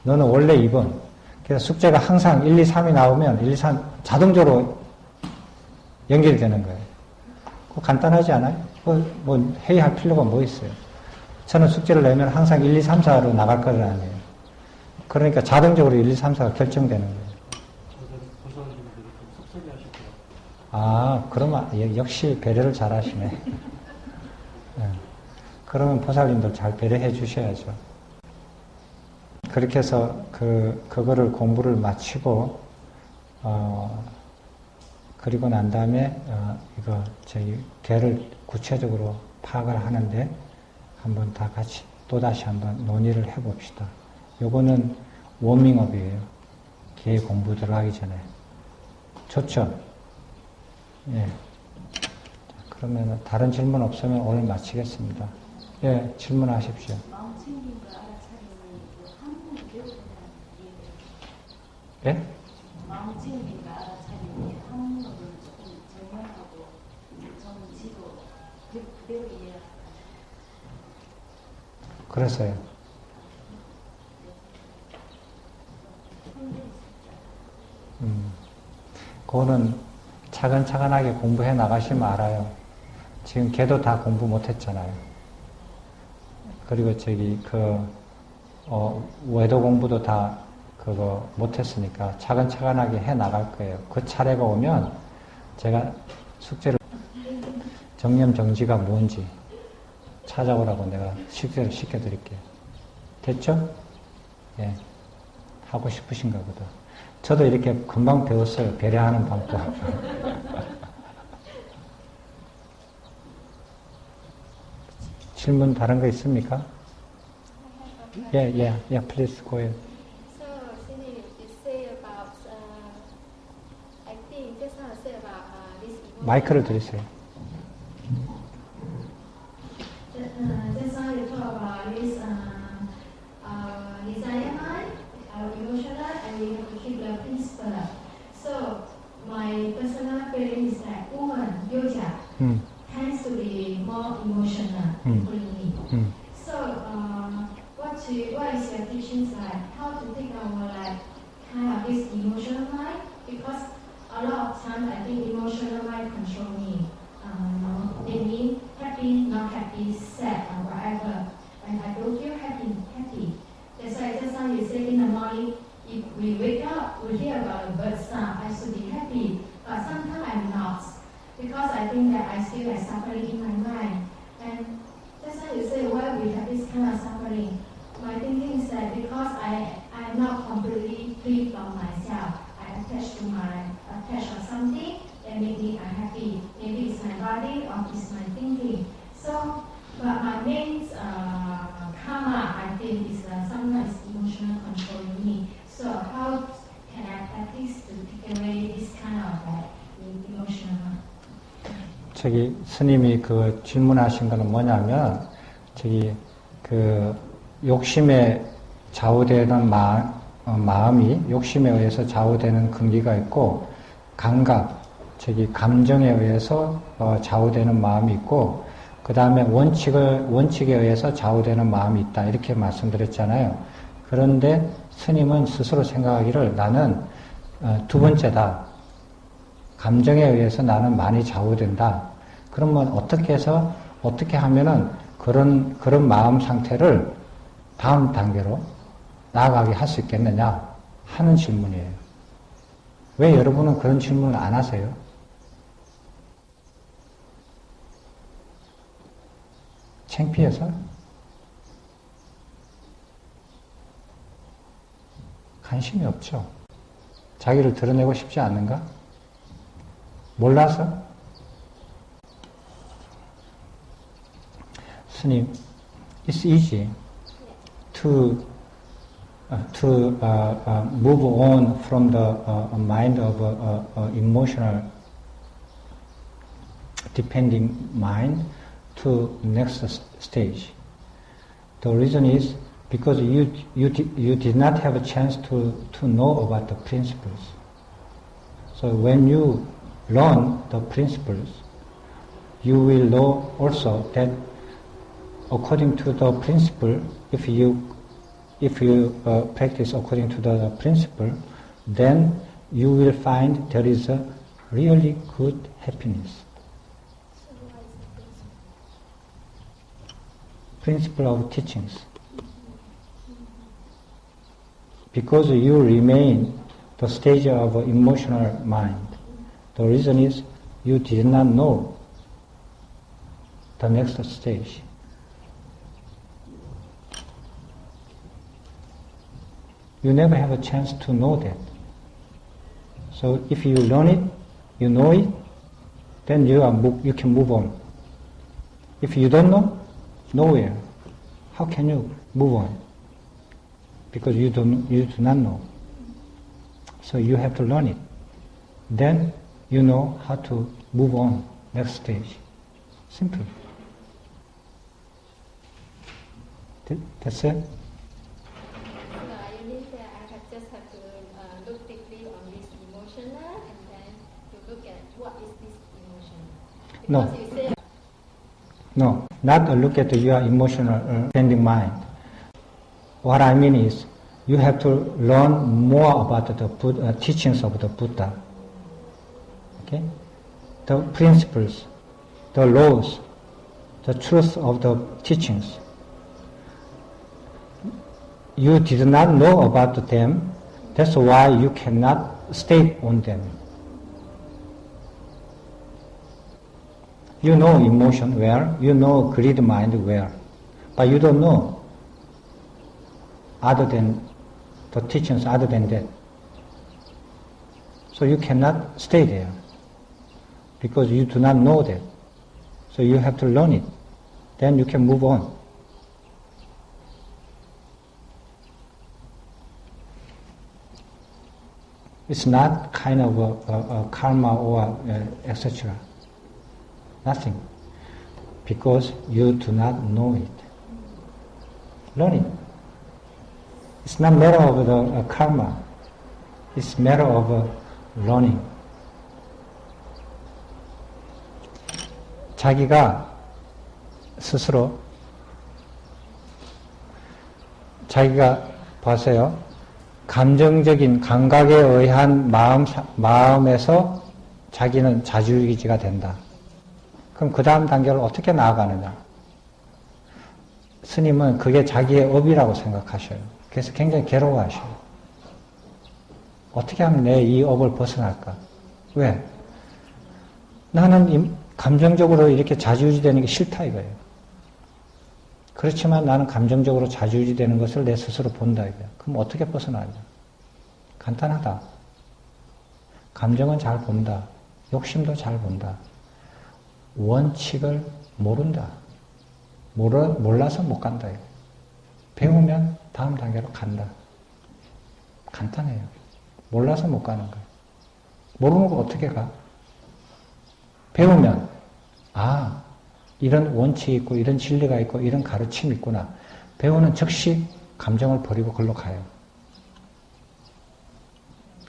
너는 원래 2번. 그래서 숙제가 항상 1, 2, 3이 나오면 1, 2, 3 자동적으로 연결이 되는 거예요. 그거 간단하지 않아요? 뭐 회의할 필요가 뭐 있어요? 저는 숙제를 내면 항상 1, 2, 3, 4로 나갈 거를 아니에요. 그러니까 자동적으로 1, 2, 3, 4가 결정되는 거예요. 아, 그러면 역시 배려를 잘 하시네. 네. 그러면 보살님들 잘 배려해 주셔야죠. 그렇게 해서 그거를 공부를 마치고 그리고 난 다음에 개를 구체적으로 파악을 하는데 한번 다 같이 또다시 한번 논의를 해봅시다. 요거는 워밍업이에요. 개 공부 들어가기 전에. 좋죠? 예. 그러면 다른 질문 없으면 오늘 마치겠습니다. 예, 질문하십시오. 마음챙김과 알아차림이 한국을 배우는 예? 마음챙김과 알아차림이 한국을 조금 적용하고 정지도 그대로 이해하고 그래서요. 그거는 차근차근하게 공부해 나가시면 알아요. 지금 걔도 다 공부 못했잖아요. 그리고 외도 공부도 다 그거 못했으니까 차근차근하게 해 나갈 거예요. 그 차례가 오면 제가 숙제를 정념 정지가 뭔지 찾아오라고 내가 숙제를 시켜드릴게요. 됐죠? 예. 하고 싶으신가 보다. 저도 이렇게 금방 배웠어요. 배려하는 방법. 질문 다른 거 있습니까? Yeah, please go ahead. So, Cindy, you say about, I think just now say about this emotion. 마이크를 드리세요. Just now you talk about this desire mind, emotional, and we have to keep the principle. So, my personal feeling is that woman, yoga, tends to be more emotional for me. So, what is your teachings like? How to take our kind of this emotional mind? Because a lot of times I think emotional mind control me. They mean happy, not happy, sad, or whatever. And I don't feel happy. That's why just now you say in the morning, if we wake up, we hear about a bird sound, I should be happy. But sometimes I'm not. Because I think that I still have suffering in my mind. And just now you say why we have this kind of suffering. My thinking is that because I'm not completely free from myself. I attach on something that make me unhappy. Maybe it's my body or it's my thinking. So, but my main karma, I think, is sometimes emotional controlling me. So how can I practice to take away this kind of 저기 스님이 그 질문하신 거는 뭐냐면 저기 그 욕심에 좌우되는 마음이 욕심에 의해서 좌우되는 근기가 있고 감각, 저기 감정에 의해서 좌우되는 마음이 있고 그 다음에 원칙에 의해서 좌우되는 마음이 있다 이렇게 말씀드렸잖아요. 그런데 스님은 스스로 생각하기를 나는 두 번째다. 감정에 의해서 나는 많이 좌우된다. 그러면 어떻게 하면은 그런 마음 상태를 다음 단계로 나아가게 할 수 있겠느냐 하는 질문이에요. 왜 여러분은 그런 질문을 안 하세요? 창피해서? 관심이 없죠. 자기를 드러내고 싶지 않는가? 몰라서? 스님, it's easy to move on from the mind of emotional depending mind to next stage. The reason is because you did not have a chance to know about the principles. So when you learn the principles, you will know also that according to the principle, if you practice according to the principle, then you will find there is a really good happiness. Principle of teachings. Because you remain the stage of emotional mind. The reason is you did not know the next stage. You never have a chance to know that. So if you learn it, you know it, then you can move on. If you don't know, nowhere. How can you move on? Because you do not know. So you have to learn it. Then you know how to move on next stage. Simple. That's it. You need to, just have to look deeply on this emotional and then to look at what is this emotion. No. Because you say No, not a look at your emotional bending mind. What I mean is, you have to learn more about the teachings of the Buddha. Okay? The principles, the laws, the truth of the teachings. You did not know about them, that's why you cannot stay on them. You know emotion well, you know greed mind well, but you don't know other than the teachings other than that. So you cannot stay there because you do not know that. So you have to learn it. Then you can move on. It's not kind of a karma or etc. Nothing. Because you do not know it. Learn it. It's not matter of the karma. It's matter of learning. 자기가 스스로 자기가 보세요. 감정적인 감각에 의한 마음에서 자기는 자주유기지가 된다. 그럼 그 다음 단계를 어떻게 나아가느냐? 스님은 그게 자기의 업이라고 생각하셔요. 그래서 굉장히 괴로워하셔요. 어떻게 하면 내 이 업을 벗어날까? 왜? 나는 감정적으로 이렇게 자주유지되는 게 싫다 이거예요. 그렇지만 나는 감정적으로 자주유지되는 것을 내 스스로 본다 이거예요. 그럼 어떻게 벗어나냐? 간단하다. 감정은 잘 본다. 욕심도 잘 본다. 원칙을 모른다. 몰라서 못 간다. 배우면 다음 단계로 간다. 간단해요. 몰라서 못 가는 거예요. 모르는 거 어떻게 가? 배우면 아, 이런 원칙이 있고 이런 진리가 있고 이런 가르침이 있구나. 배우는 즉시 감정을 버리고 글로 가요.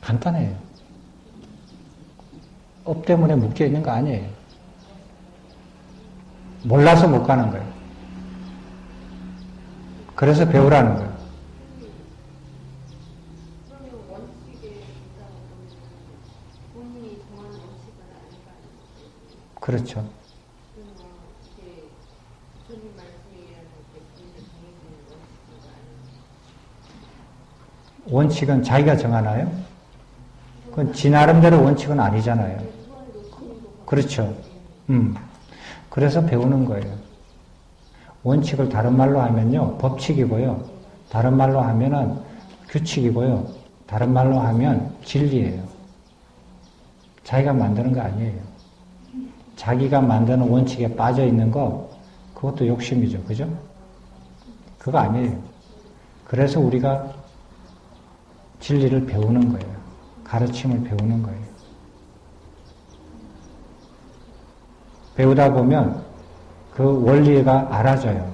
간단해요. 업 때문에 묶여 있는 거 아니에요. 몰라서 못 가는 거예요. 그래서 배우라는 거예요. 그러면 원칙에 입장하면 본인이 정하는 원칙은 아닌가? 그렇죠. 그러면 이게 주님 말씀이라는 게 본인이 정해지는 원칙인가 아닌가? 원칙은 자기가 정하나요? 그건 지 나름대로 원칙은 아니잖아요. 그렇죠. 그래서 배우는 거예요. 원칙을 다른 말로 하면요, 법칙이고요. 다른 말로 하면은 규칙이고요. 다른 말로 하면 진리예요. 자기가 만드는 거 아니에요. 자기가 만드는 원칙에 빠져 있는 거, 그것도 욕심이죠. 그죠? 그거 아니에요. 그래서 우리가 진리를 배우는 거예요. 가르침을 배우는 거예요. 배우다 보면 그 원리가 알아져요.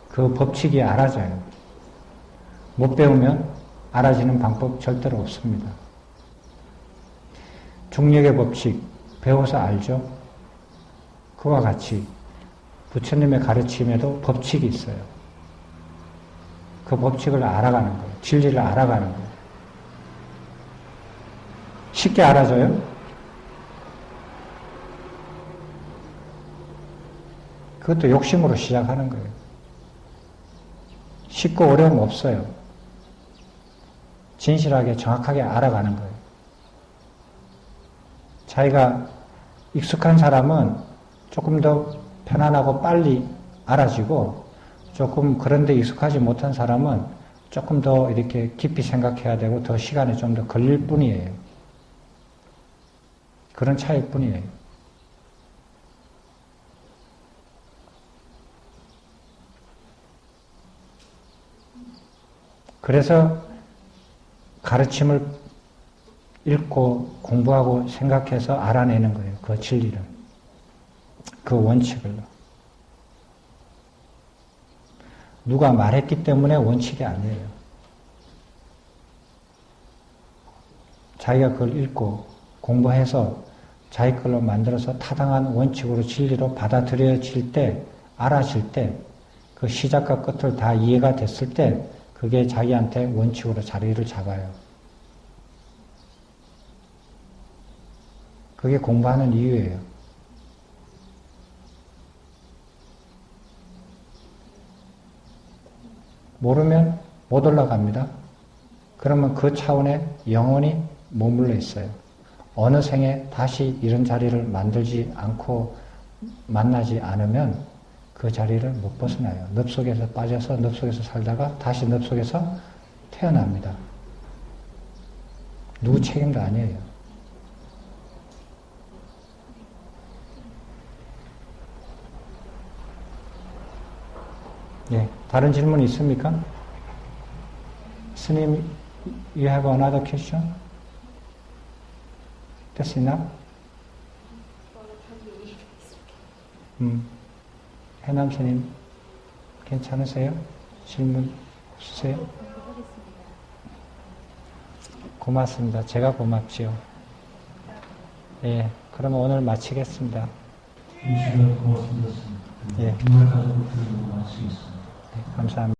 그 법칙이 알아져요. 못 배우면 알아지는 방법 절대로 없습니다. 중력의 법칙 배워서 알죠? 그와 같이 부처님의 가르침에도 법칙이 있어요. 그 법칙을 알아가는 거예요. 진리를 알아가는 거예요. 쉽게 알아져요? 그것도 욕심으로 시작하는 거예요. 쉽고 어려움 없어요. 진실하게 정확하게 알아가는 거예요. 자기가 익숙한 사람은 조금 더 편안하고 빨리 알아지고 조금 그런데 익숙하지 못한 사람은 조금 더 이렇게 깊이 생각해야 되고 더 시간이 좀 더 걸릴 뿐이에요. 그런 차이일 뿐이에요. 그래서 가르침을 읽고 공부하고 생각해서 알아내는 거예요. 그 진리를. 그 원칙을. 누가 말했기 때문에 원칙이 아니에요. 자기가 그걸 읽고 공부해서 자기 걸로 만들어서 타당한 원칙으로 진리로 받아들여질 때, 알아질 때, 그 시작과 끝을 다 이해가 됐을 때 그게 자기한테 원칙으로 자리를 잡아요. 그게 공부하는 이유예요. 모르면 못 올라갑니다. 그러면 그 차원에 영원히 머물러 있어요. 어느 생에 다시 이런 자리를 만들지 않고 만나지 않으면 그 자리를 못 벗어나요. 늪속에서 빠져서 늪속에서 살다가 다시 늪속에서 태어납니다. 누구 책임도 아니에요. 예, 다른 질문 있습니까? 스님, you have another question? That's enough? 해남 스님, 괜찮으세요? 질문 없으세요? 고맙습니다. 제가 고맙지요. 예, 그러면 오늘 마치겠습니다. 이 시간 고맙습니다. 예. 정말 가지고 드리고 마치겠습니다. 네, 감사합니다.